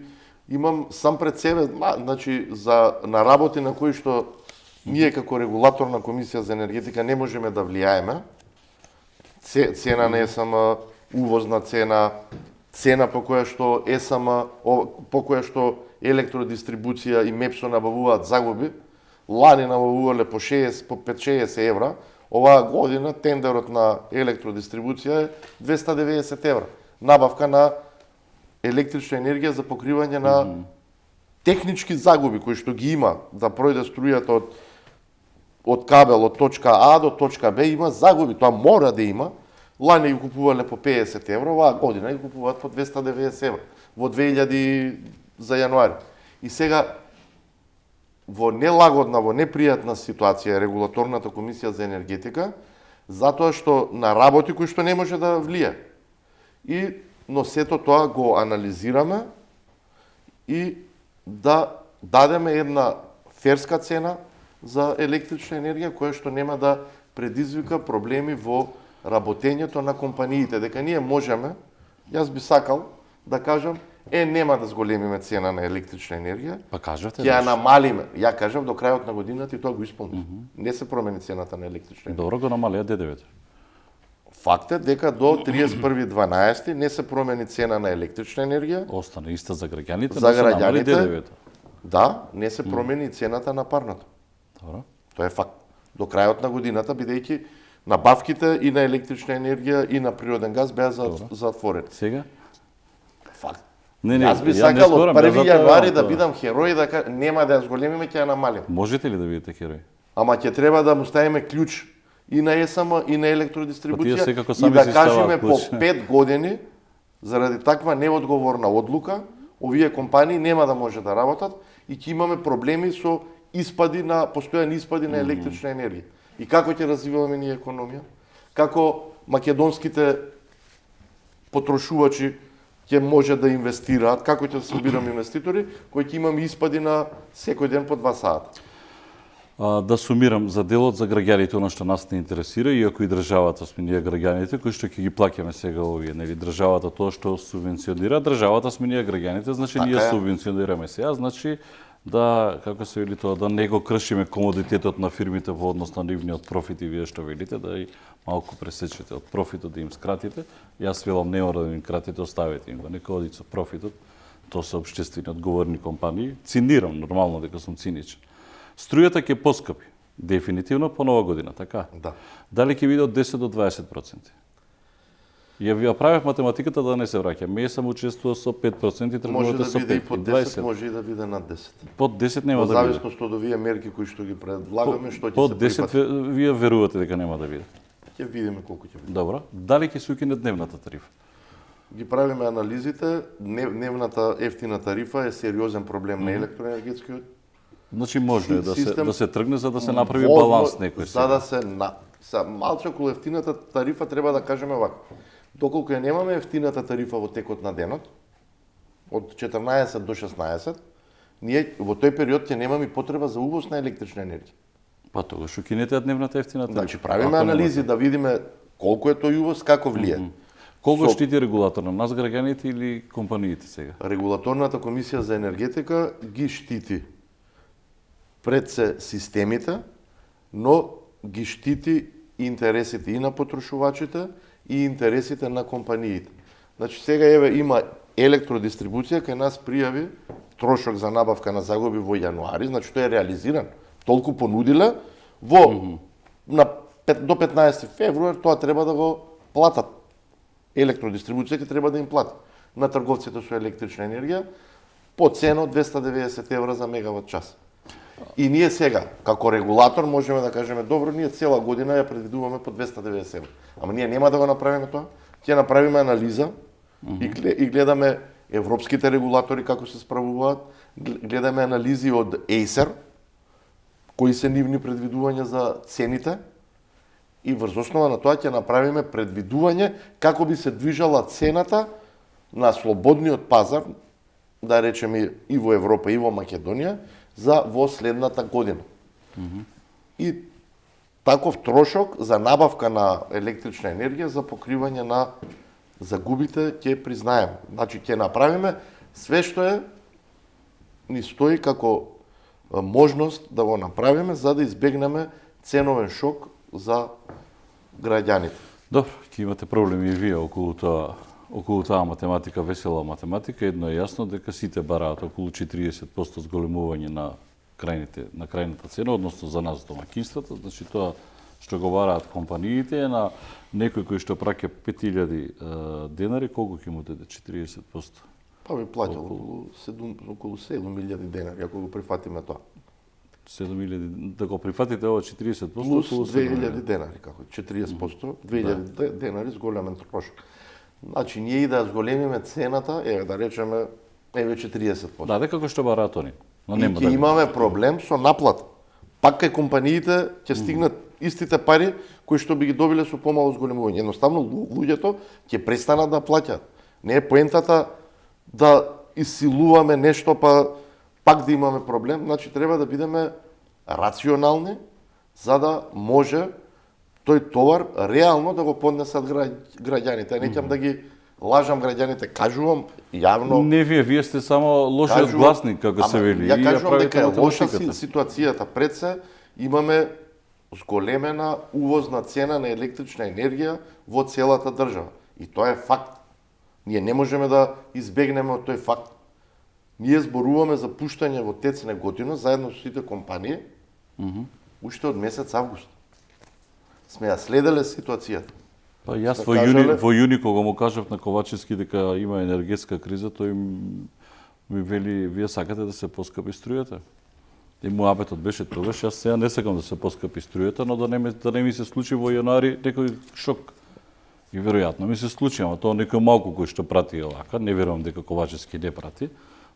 имам сам пред себе, значи за на работи на кои што ние како регулаторна комисија за енергетика не можеме да влијаеме. Цена на ЕСМ, увозна цена, цена по која што ЕСМ, по која што електродистрибуција и МЕПСО набавуваат загуби, лани набавувале по 5-60 евра, оваа година тендерот на електродистрибуција е 290 евра. Набавка на електрична енергија за покривање на технички загуби кои што ги има да пројде струјата од кабел од точка А до точка Б, има загуби, тоа мора да има. Лани ги купувале по 50 евро, оваа година ги купуваат по 290 евро во 2000 за јануари. И сега во нелагодна, во непријатна ситуација е регулаторната комисија за енергетика, затоа што на работи кои што не може да влие. Но сето тоа го анализираме и да дадеме една ферска цена за електрична енергија која што нема да предизвика проблеми во работењето на компаниите. Дека ние можеме, јас би сакал да кажам, нема да зголемиме цена на електрична енергија, Па кажете. ќе ја намалиме. Ја кажав до крајот на годината и тоа го исполнив. Не се промени цената на електрична енергија. Добро го намалија ДДВ-то. Факт е дека до 31.12 не се промени цена на електрична енергија. Остана иста за граѓаните, За но се намали граѓаните, ДДВ-то. да, не се промени и цената на парното. Добро. Тоа е факт. До крајот на годината, бидејќи набавките и на електрична енергија и на природен газ беа затворени. Сега? Факт. Не, Јас би ја не сакал спорам, од јас 1 затоа јануари велам да тоа. бидам херој и да кажам нема да ја зголемиме, ќе ја намалим. Можете ли да бидете херој? Ама ќе треба да му ставиме клjuč и на ЕСМ и на Па електродистрибуција тие секако и сами да си кажеме ставаат по клjuč. 5 години заради таква неодговорна одлука овие компании нема да може да работат и ќе имаме проблеми со испади на постојани испади на електрична енергија. И како ќе развиваме ние економија? Како македонските потрошувачи ќе може да инвестираат, како ќе собираме инвеститори кои ќе имаме испади на секој ден по 2 сата. Да сумирам, за делот за граѓаните, она што нас не интересира, иако и државата сме ние граѓаните, кои што ќе ги плаќаме сега овие, нели, државата тоа што субвенционира, државата сме ние граѓаните, значи Така ние е. субвенционираме сега, значи да, како се вели тоа, да не го кршиме комодитетот на фирмите во однос на нивниот профит и вие што велите, да и малку пресечете од профитот, да им скратите. Јас велам не мора да им кратите, оставете им го, нека оди со профитот, тоа се општествени одговорни компании. Цинирам, нормално дека сум циничен. Струјата ќе поскапи, дефинитивно по нова година, така? Да. Дали ќе биде од 10 до 20%? Ја ви ја правев математиката да не се враќам. Ме сам учествувал со 5% и Може тргнувате да со биде и 5 под и 10, 20. може и да биде над 10. Под 10 нема Во да биде. зависност од овие мерки кои што ги предлагаме, што ќе Под се 10 прифати. вие верувате дека нема да биде. Ќе видиме колку ќе биде. Добро. Дали ќе се укине дневната тарифа? Ги правиме анализите, дневната ефтина тарифа е сериозен проблем на електроенергетскиот Значи можно е систем. да се тргне за да се направи Возможно, баланс некој За да се малку околу ефтината тарифа треба да кажеме вака. Доколку ја немаме ефтината тарифа во текот на денот, од 14 до 16, ние во тој период ќе немаме потреба за увоз на електрична енергија. Па тогаш укинете ја дневната ефтина тарифа. Значи правиме Ако нема анализи да видиме колку е тој увоз, како влие. Кого Со- штити регулаторно? Нас граѓаните или компаниите сега? Регулаторната комисија за енергетика ги штити пред се системите, но ги штити интересите и на потрошувачите и интересите на компаниите. Значи сега еве има електродистрибуција кај нас пријави трошок за набавка на загуби во јануари, значи тој е реализиран. Толку понудиле во до 15 февруар тоа треба да го платат. Електродистрибуцијата треба да им плати на трговците со електрична енергија по цена од 290 евра за мегават час. И ние сега, како регулатор, можеме да кажеме, добро, ние цела година ја предвидуваме по 290 евра. Ама ние нема да го направиме тоа. Ќе направиме анализа и гледаме европските регулатори како се справуваат, гледаме анализи од Acer, кои се нивни предвидувања за цените, и врз основа на тоа ќе направиме предвидување како би се движала цената на слободниот пазар, да речеме и во Европа и во Македонија, за во следната година. И таков трошок за набавка на електрична енергија за покривање на загубите ќе признаеме. Значи ќе направиме све што е ни стои како можност да го направиме за да избегнеме ценовен шок за граѓаните. Добро, ќе имате проблеми и вие околу таа математика, весела математика. Едно е јасно дека сите бараат околу 40% зголемување на крајната цена, односно за нас домакинствата. Значи тоа што го бараат компаниите е на некој кој што праќа 5000 денари, колку ќе му даде 40%? Па би платил околу 7.000 денари ако го прифатиме тоа. 7.000, да го прифатите ова 40%, Плюс околу 2.000 денари, како 40%, 2.000 денари зголемен трошок. Значи, ние и да зголемиме цената, да речеме, веќе 30%. Да, дека што бараат они. Но И нема ќе имаме проблем со наплата. Пак кај компаниите ќе стигнат истите пари кои што би ги добиле со помало зголемување. Едноставно луѓето ќе престанат да плаќаат. Не е поентата да исилуваме нешто па пак да имаме проблем, значи треба да бидеме рационални за да може тој товар реално да го поднесат граѓаните. Не ќе да ги лажам граѓаните, кажувам јавно. Не вие сте само лошиот гласник, како се вели. Ја и кажувам правите дека е лоша математиката. ситуацијата пред се, имаме зголемена увозна цена на електрична енергија во целата држава. И тоа е факт. Ние не можеме да избегнеме од тој факт. Ние зборуваме за пуштање во ТЕЦ Неготино заедно со сите компании уште од месец август. Сме ја следеле ситуацијата. Па јас Сте во јуни кога му кажав на Ковачевски дека има енергетска криза, тој ми вели вие сакате да се поскапи струјата. И муабетот беше тогаш, јас сега не сакам да се поскапи струјата, но да не ми се случи во јануари некој шок. И веројатно ми се случи, ама тоа некој малку кој што прати овака, не верувам дека Ковачевски не прати,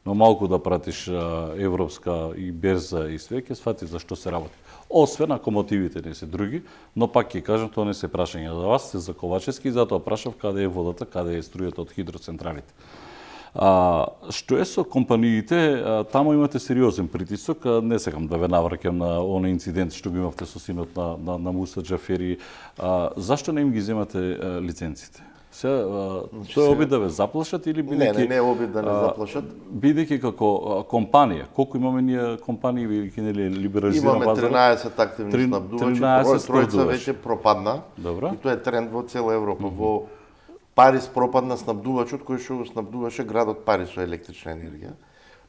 но малку да пратиш европска и берза и све, ќе свати за што се работи. Освен ако мотивите не се други, но пак ќе кажам, тоа не се прашање за вас, се за Ковачевски, и затоа прашав каде е водата, каде е струјата од хидроцентралите. Што е со компаниите, таму имате сериозен притисок, не сакам да ве навраќам на оној инцидент што го имавте со синот на Муса Џафери. Зашто не им ги земате лиценците? Тоа е обид да ве заплашат или бидејќи... Не е обид да не заплашат. Бидејќи како компанија, колку имаме ние компании, бидејќи нели либерализиран пазар? Имаме 13 активни снабдувачи, тројца веќе пропадна. Добро. И тоа е тренд во цела Европа. Во Париз пропадна снабдувачот кој што го снабдуваше градот Париз со електрична енергија.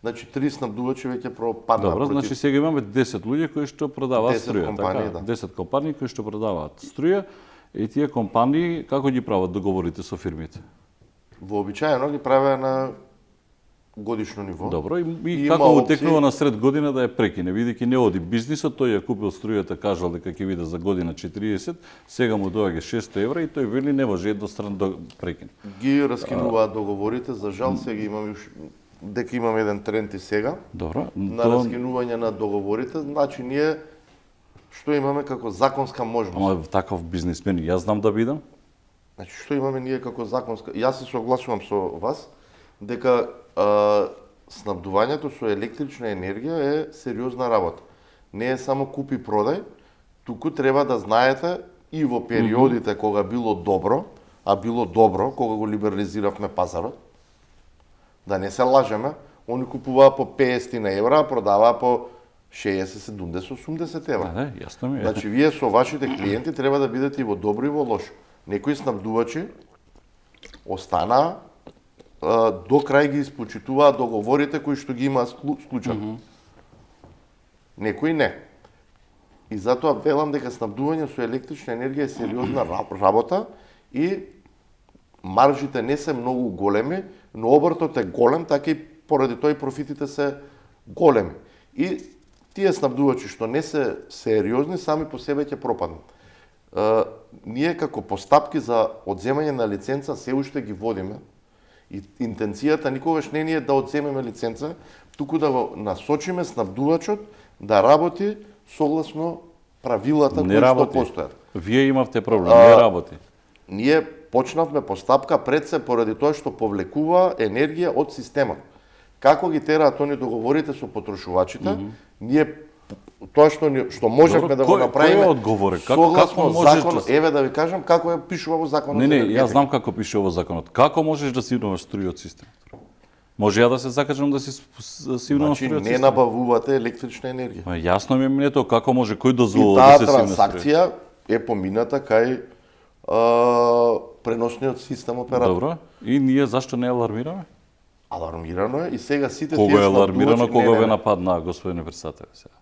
Значи 3 снабдувачи веќе пропадна. Добро, значи сега имаме 10 луѓе кои што продаваат 10 струја, компании, така? да. 10 компании кои што продаваат струја и тие компании како ги прават договорите со фирмите? Вообичаено ги правеа на годишно ниво. Добро, и има како опции. утекнува на сред година да ја прекине, бидејќи не оди бизнисот, тој ја купил струјата, кажал дека ќе биде за година 40, сега му доаѓа 600 евра и тој вели не може едностранно да прекине. Ги раскинуваат договорите, за жал сега имаме дека имаме еден тренд и сега Добро, на раскинување на договорите, значи ние што имаме како законска можност. Ама таков бизнисмен јас знам да бидам. Значи што имаме ние како законска? Јас се согласувам со вас дека снабдувањето со електрична енергија е сериозна работа. Не е само купи продај, туку треба да знаете и во периодите кога било добро, а било добро кога го либерализиравме пазарот. Да не се лажеме, они купуваа по 50 на евра, а продаваа по 60, 70, 80 евра. Да, јасно ми е. Значи, вие со вашите клиенти треба да бидете и во добро и во лошо. Некои снабдувачи останаа до крај ги испочитуваа договорите кои што ги имаа склучени. Некои не. И затоа велам дека снабдување со електрична енергија е сериозна работа и маржите не се многу големи, но обртот е голем, така и поради тоа и профитите се големи. И тие снабдувачи што не се сериозни, сами по себе ќе пропаднат. Ние како постапки за одземање на лиценца се уште ги водиме. И интенцијата никогаш не е да одземеме лиценца, туку да го насочиме снабдувачот да работи согласно правилата кои што постојат. Вие имавте проблем, не работи. Ние почнавме постапка пред се поради тоа што повлекува енергија од системот. Како ги тераат они договорите со потрошувачите, ние тоа што можевме да го направиме. Кој е одговорен? Согласно можеш закон, еве да ви кажам како е пишува во законот. Не, јас знам како пише во законот. Како можеш да сивнуваш струја од системот? Може ја да се закажам да си сивнувам Значи струја од не системот? набавувате електрична енергија. Ма јасно ми е мене тоа, како може, кој И дозволува таа да се сивнува струја? трансакција е помината кај преносниот систем оператор. Добро. И ние зашто не алармираме? Алармирано е и сега сите Кога е алармирано, кога ве не. нападна господине председател сега?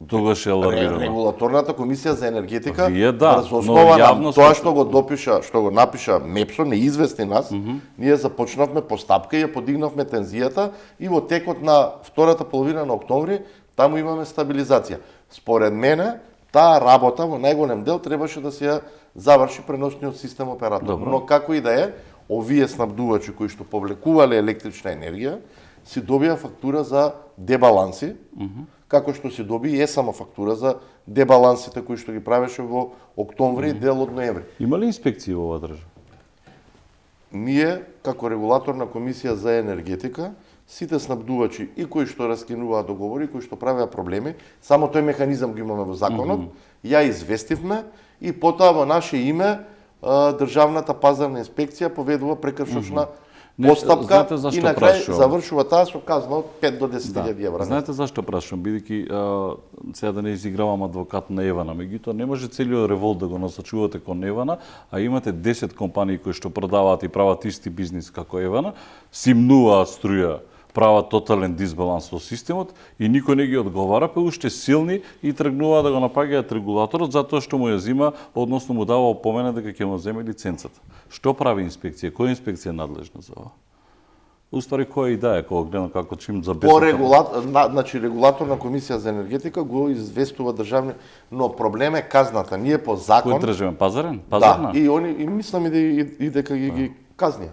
Тогаш е алармирано. Регулаторната комисија за енергетика, Вие да, врз но основа на јавност- тоа што го допиша, што го напиша МЕПСО, не извести нас, ние започнавме постапка и ја подигнавме тензијата и во текот на втората половина на октомври таму имаме стабилизација. Според мене, таа работа во најголем дел требаше да се ја заврши преносниот систем оператор. Добро. Но како и да е, овие снабдувачи кои што повлекувале електрична енергија, си добија фактура за дебаланси, како што си доби и само фактура за дебалансите кои што ги правеше во октомври и дел од ноември. Има ли инспекции во оваа држава? Ние, како регулаторна комисија за енергетика, сите снабдувачи и кои што раскинуваат договори, кои што правеа проблеми, само тој механизам го имаме во законот, ја известивме и потоа во наше име Државната пазарна инспекција поведува прекршочна постапка знаете и зашто на крај прашувам? завршува таа со казна од 5 до 10.000 евра. Знаете зашто прашувам? Бидејќи сега да не изигравам адвокат на Евана, меѓутоа не може целиот револт да го насочувате кон Евана, а имате 10 компании кои што продаваат и прават исти бизнис како Евана, симнуваат струја, прават тотален дисбаланс во системот и никој не ги одговара, па уште силни и тргнуваат да го напаѓаат регулаторот затоа што му ја зима, односно му дава опомена дека ќе му земе лиценцата. Што прави инспекција? Која инспекција е надлежна за ова? Уствари, која идеја, кога гледам како чим за По значи регулаторна комисија за енергетика го известува државни, но проблем е казната. Ние по закон кој државен пазарен? Пазарна? Да, и они и мислам и дека ги казни.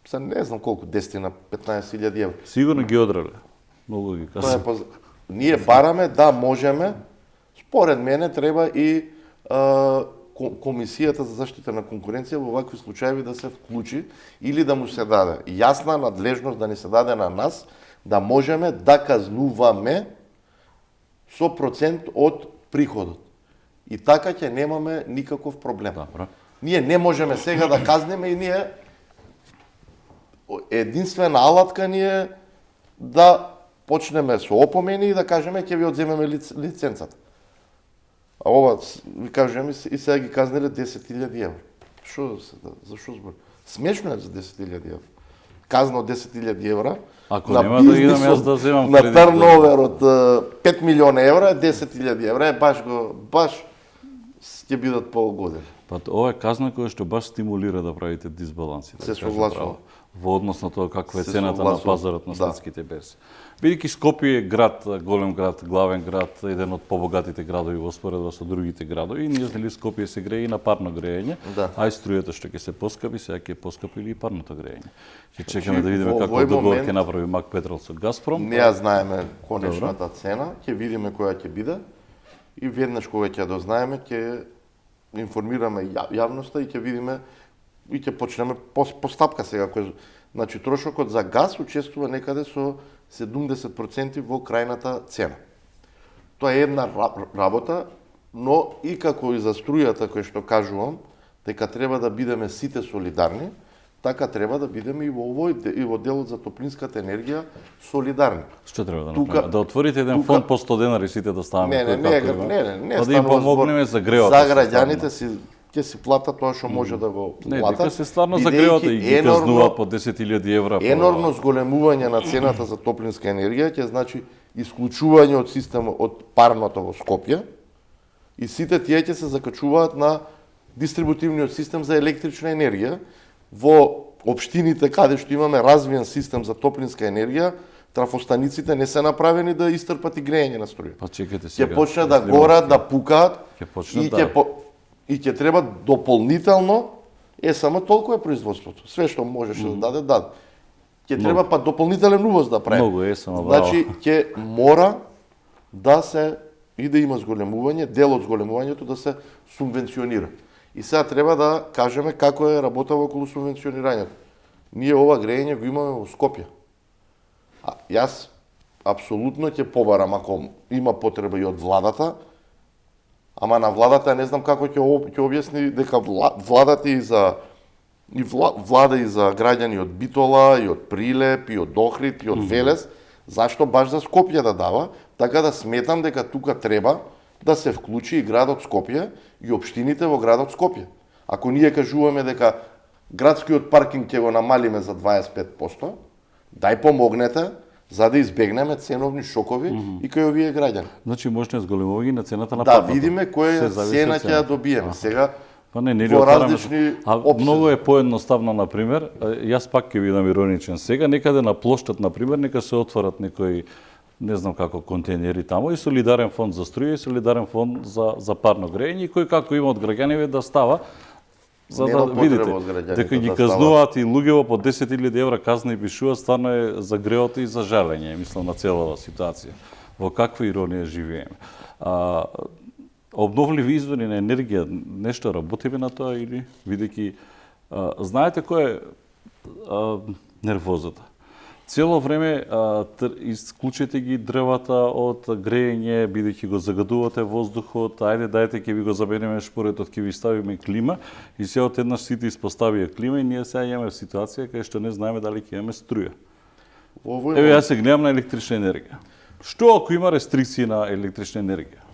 Са не знам колку 10 на 15.000 евра. Сигурно ги одрале. Многу ги Тоа кажа. е ние бараме да можеме, според мене треба и Комисијата за заштита на конкуренција во вакви случаи да се вклучи или да му се даде јасна надлежност, да ни се даде на нас, да можеме да казнуваме со процент од приходот. И така ќе немаме никаков проблем. Добро. Ние не можеме сега да казнеме и ние единствена алатка ни е да почнеме со опомени и да кажеме ќе ви одземеме лиценцата. А ова, ви кажеме, и сега ги казнеле 10.000 евра. За шо збор? Смешно е за 10.000 евра. Казна од 10.000 евра. Ако нема да идам јас да земам на кредит. На турновер од 5 милиона евра, 10.000 евра е баш ќе бидат полгодини. Па ова е казна која што баш стимулира да правите дисбаланси. Се согласувам. Во однос на тоа каква е Се цената на согласувам. пазарот на Да. светските берзи. Бидејќи Скопје е град, голем град, главен град, еден од побогатите градови во споредба со другите градови, и ние знали Скопје се грее и на парно грејење, Да. а и струјата што ќе се поскапи, сега ќе поскапи и парното грејење. Ќе чекаме да видиме во како овој договор момент ќе направи Мак Петрол со Газпром. Не ја знаеме конечната цена, ќе видиме која ќе биде и веднаш кога ќе дознаеме ќе информираме јавноста и ќе видиме и ќе почнеме постапка сега кој значи трошокот за газ учествува некаде со 70% во крајната цена. Тоа е една работа, но и како и за струјата кој што кажувам дека треба да бидеме сите солидарни, така треба да бидеме и во делот за топлинската енергија солидарни. Што треба да Тука- направиме? Да отворите еден фонд по 100 денари сите да ставаме. Не, Па да им станува помогнеме збор. за греото. За граѓаните ќе си платат тоа што може да го Не, платат. дека се стварно за бидејќи греото и ги казнуваат по 10.000 евра. Енормно зголемување на цената за топлинска енергија ќе значи исклучување од системот од парното во Скопје и сите тие ќе се закачуваат на дистрибутивниот систем за електрична енергија во општините каде што имаме развиен систем за топлинска енергија, трафостаниците не се направени да истрпат и грејење на струја. Па чекайте сега. Ќе почне да горат, да пукаат Ќе почнат и да. и ќе треба дополнително само толку е производството. Све што можеше да даде, даде. Ќе треба па дополнителен увоз да прави. Многу е само браво. Значи ќе мора да се и да има зголемување, дел од зголемувањето да се субвенционира. И сега треба да кажеме како е работава околу субвенционирањето. Ние ова грејење го имаме во Скопје. А јас апсолутно ќе побарам ако има потреба и од владата, ама на владата не знам како ќе објасни дека владата влада и за граѓани од Битола, и од Прилеп, и од Охрид, и од Велес, зашто баш за Скопје да дава, така да сметам дека тука треба да се вклучи и градот Скопје и општините во градот Скопје. Ако ние кажуваме дека градскиот паркинг ќе го намалиме за 25%, дај помогнете за да избегнеме ценовни шокови и кај овие граѓани. Значи можне зголемување на цената на Да парното. видиме која Се зависи цена од ќе ја добиеме. Сега Па не ли во отвараме. различни А опции. многу е поедноставно, на пример, јас пак ќе бидам ироничен сега, некаде на плоштад, на пример, нека се отворат некои не знам како контейнери таму и солидарен фонд за струја и солидарен фонд за парно грејење и кој како има од граѓаните да става за Нема да потреба видите од граѓаните дека ги да казнуваат и луѓево по 10.000 евра казна и пишуваат, стварно е за греото и за жалење, мислам на целава ситуација. Во каква иронија живееме. Обновливи извори на енергија, нешто работиме на тоа или видејќи знаете кој е нервозата? Цело време исклучете ги дрвата од грејење, бидејќи го загадувате воздухот, ајде дајте ќе ви го забенеме шпоретот, ќе ви ставиме клима и се од еднаш сите испоставија клима и ние сега имаме ситуација кај што не знаеме дали ќе имаме струја. Еве јас се гледам на електрична енергија. Што ако има рестрикции на електрична енергија?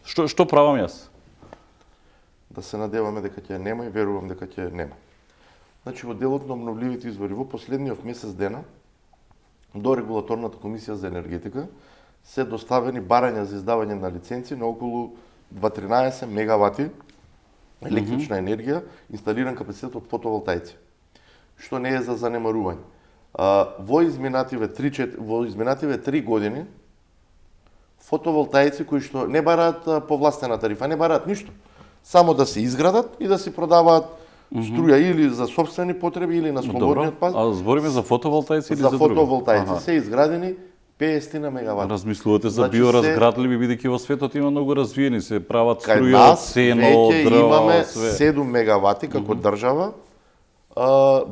Што правам јас? Да се надеваме дека ќе нема и верувам дека ќе нема. Значи во делот на обновливите извори во последниот месец дена до регулаторната комисија за енергетика се доставени барања за издавање на лиценци на околу 13 мегавати електрична енергија, инсталиран капацитет од фотоволтаици, што не е за занемарување. Во изминативе 3 години фотоволтаици кои што не бараат повластена тарифа, не бараат ништо, само да се изградат и да си продаваат струја или за собствени потреби или на слободниот пазар. А збориме за фотоволтаици или за други? За фотоволтаици се изградени 50 на мегавати. Размислувате за биоразградливи, бидејќи во светот има многу развиени, се прават Кај струја од нас сено, од веќе дрва, имаме од све. 7 мегавати како држава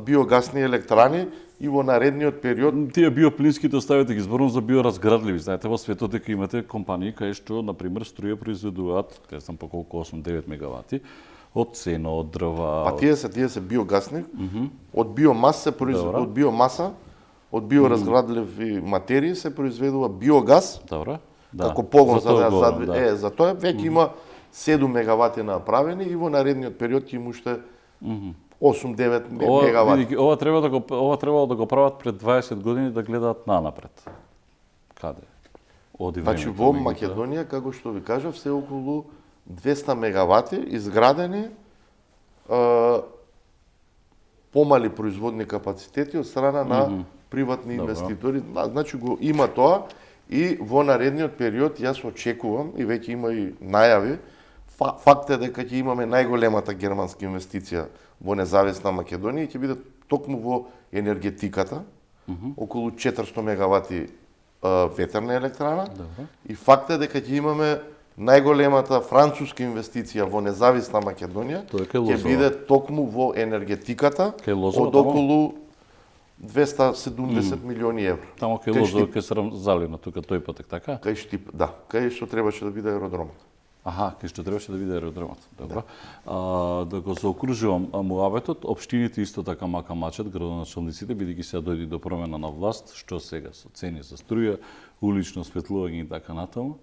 биогасни електрани и во наредниот период Тие биоплинските оставете ги, зборувам за биоразградливи. Знаете, во светот дека имате компании кај што, например, струја произведуваат, кај сам по колку 8-9 мегавати, од сено, од дрва. Па тие се биогасни, од биомаса се произведува, од биоразградливи материи се произведува биогас. Добро. Да. Како погон за тоа веќе има 7 мегавати направени и во наредниот период ќе има уште 8-9 мегавати. Ова требало да го прават пред 20 години да гледаат нанапред. Каде? Оди времето. Значи во Македонија, како што ви кажав, се околу 200 мегавати изградени помали производни капацитети од страна на приватни инвеститори. Значи го има тоа и во наредниот период јас очекувам и веќе има и најави. Факт е дека ќе имаме најголемата германска инвестиција во независна Македонија и ќе биде токму во енергетиката, околу 400 мегавати ветерна електрана. И факт е дека ќе имаме најголемата француска инвестиција во независна Македонија ќе биде токму во енергетиката од околу 270 милиони евро. Тамо кај Лозово, кај Срамзалино, тука тој патек, така? Кај Штип, да. Кај што требаше да биде аеродромот. Аха, кај што требаше да биде аеродромот. Добро. Да го заокружувам муабетот, општините исто така макамачат, градоначалниците, бидејќи сега дојде до промена на власт, што сега со цени за струја, улично осветлување и така натаму.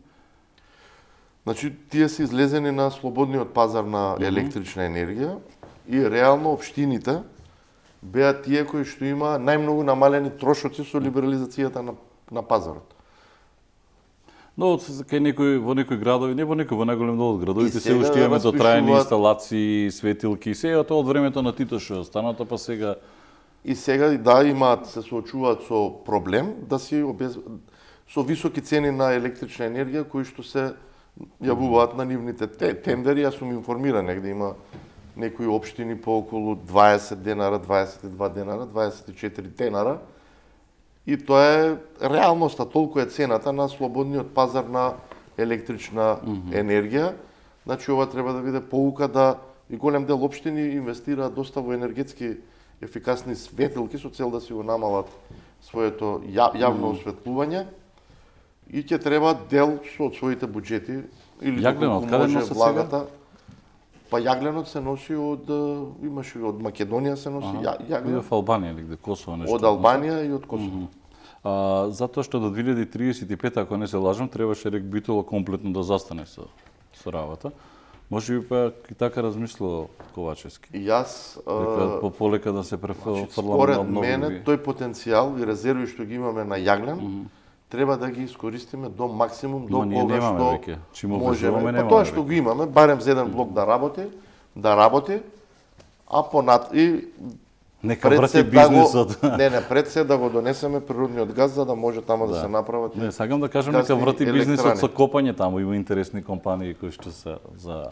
Значи, тие се излезени на слободниот пазар на електрична енергија и реално општините беа тие кои што има најмногу намалени трошоци со либерализацијата на пазарот. Но во некои градови, не во некои, во најголем дел од градовите се уште имаме дотраени инсталации, светилки, се тоа од времето на Тито што останато, па сега и сега да имаат се соочуваат со проблем да си со високи цени на електрична енергија кои што се јавуваат на нивните тендери. Јас сум информиран негде има некои општини по околу 20 денара, 22 денара, 24 денара. И тоа е реалноста, толку е цената на слободниот пазар на електрична енергија. Значи ова треба да биде поука да и голем дел општини инвестираат доста во енергетски ефикасни светилки со цел да си го намалат своето јавно осветлување и ќе треба дел од своите буџети или јагленот каде носат влагата. Па јагленот се носи од имаше од Македонија се носи јаглен. Од Албанија или Косово нешто. Од Албанија и од Косово. Затоа што до 2035, ако не се лажам, требаше Рек Битола комплетно да застане со работа. Може би па и така размислува Ковачевски. И јас полека да се префрламе според мене тој потенцијал и резерви што ги имаме на јаглен треба да ги искористиме до максимум до кога што можеме. Па тоа што го имаме, барем за еден блок да работи, а понат и нека врати бизнисот. Пред се да го донесеме природниот газ за да може таму да се направат. Не, сакам да кажам нека врати бизнисот со копање таму, има интересни компании кои што се за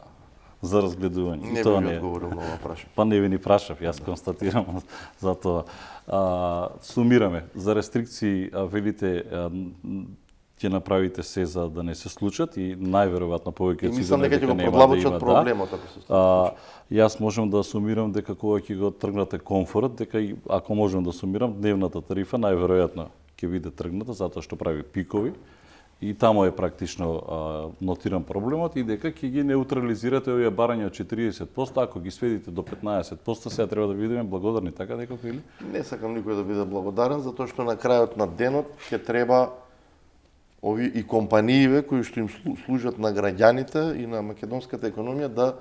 разгледување. Не би ми одговорил на ова прашање. Па не ви ни прашав, јас констатирам за тоа. Сумираме, за рестрикции велите ќе направите се за да не се случат и најверојатно повеќе од мислам дека ќе го продлабочат проблемот ако се случи. Јас можам да сумирам дека кога ќе го тргнате комфорт, дека ако можам да сумирам дневната тарифа најверојатно ќе биде тргната затоа што прави пикови и таму е практично нотиран проблемот и дека ќе ги неутрализирате овие барања од 40%, ако ги сведите до 15%, сега треба да бидеме благодарни, така дека или? Не сакам никој да биде благодарен, затоа што на крајот на денот ќе треба ови и компанииве кои што им служат на граѓаните и на македонската економија да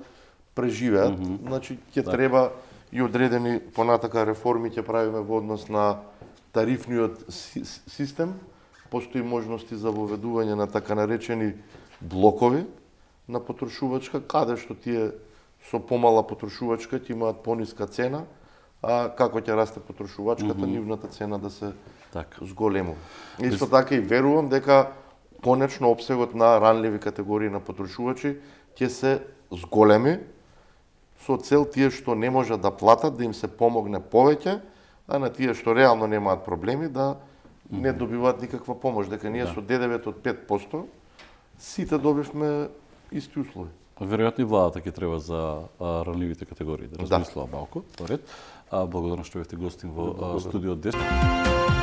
преживеат. Значи ќе треба и одредени понатака реформи ќе правиме во однос на тарифниот систем. Постои можности за воведување на така наречени блокови на потрошувачка, каде што тие со помала потрошувачка ќе имаат пониска цена, а како ќе расте потрошувачката, нивната цена да се зголемува. Исто така и верувам дека конечно опсегот на ранливи категории на потрошувачи ќе се зголеми со цел тие што не можат да платат да им се помогне повеќе, а на тие што реално немаат проблеми да не добиваат никаква помош, дека ние со ДДВ-то од 5% сите добивме исти услови. Веројатно и владата ќе треба за ранливите категории да размислува малку, поред. Благодарам што бевте гостин во студио 10.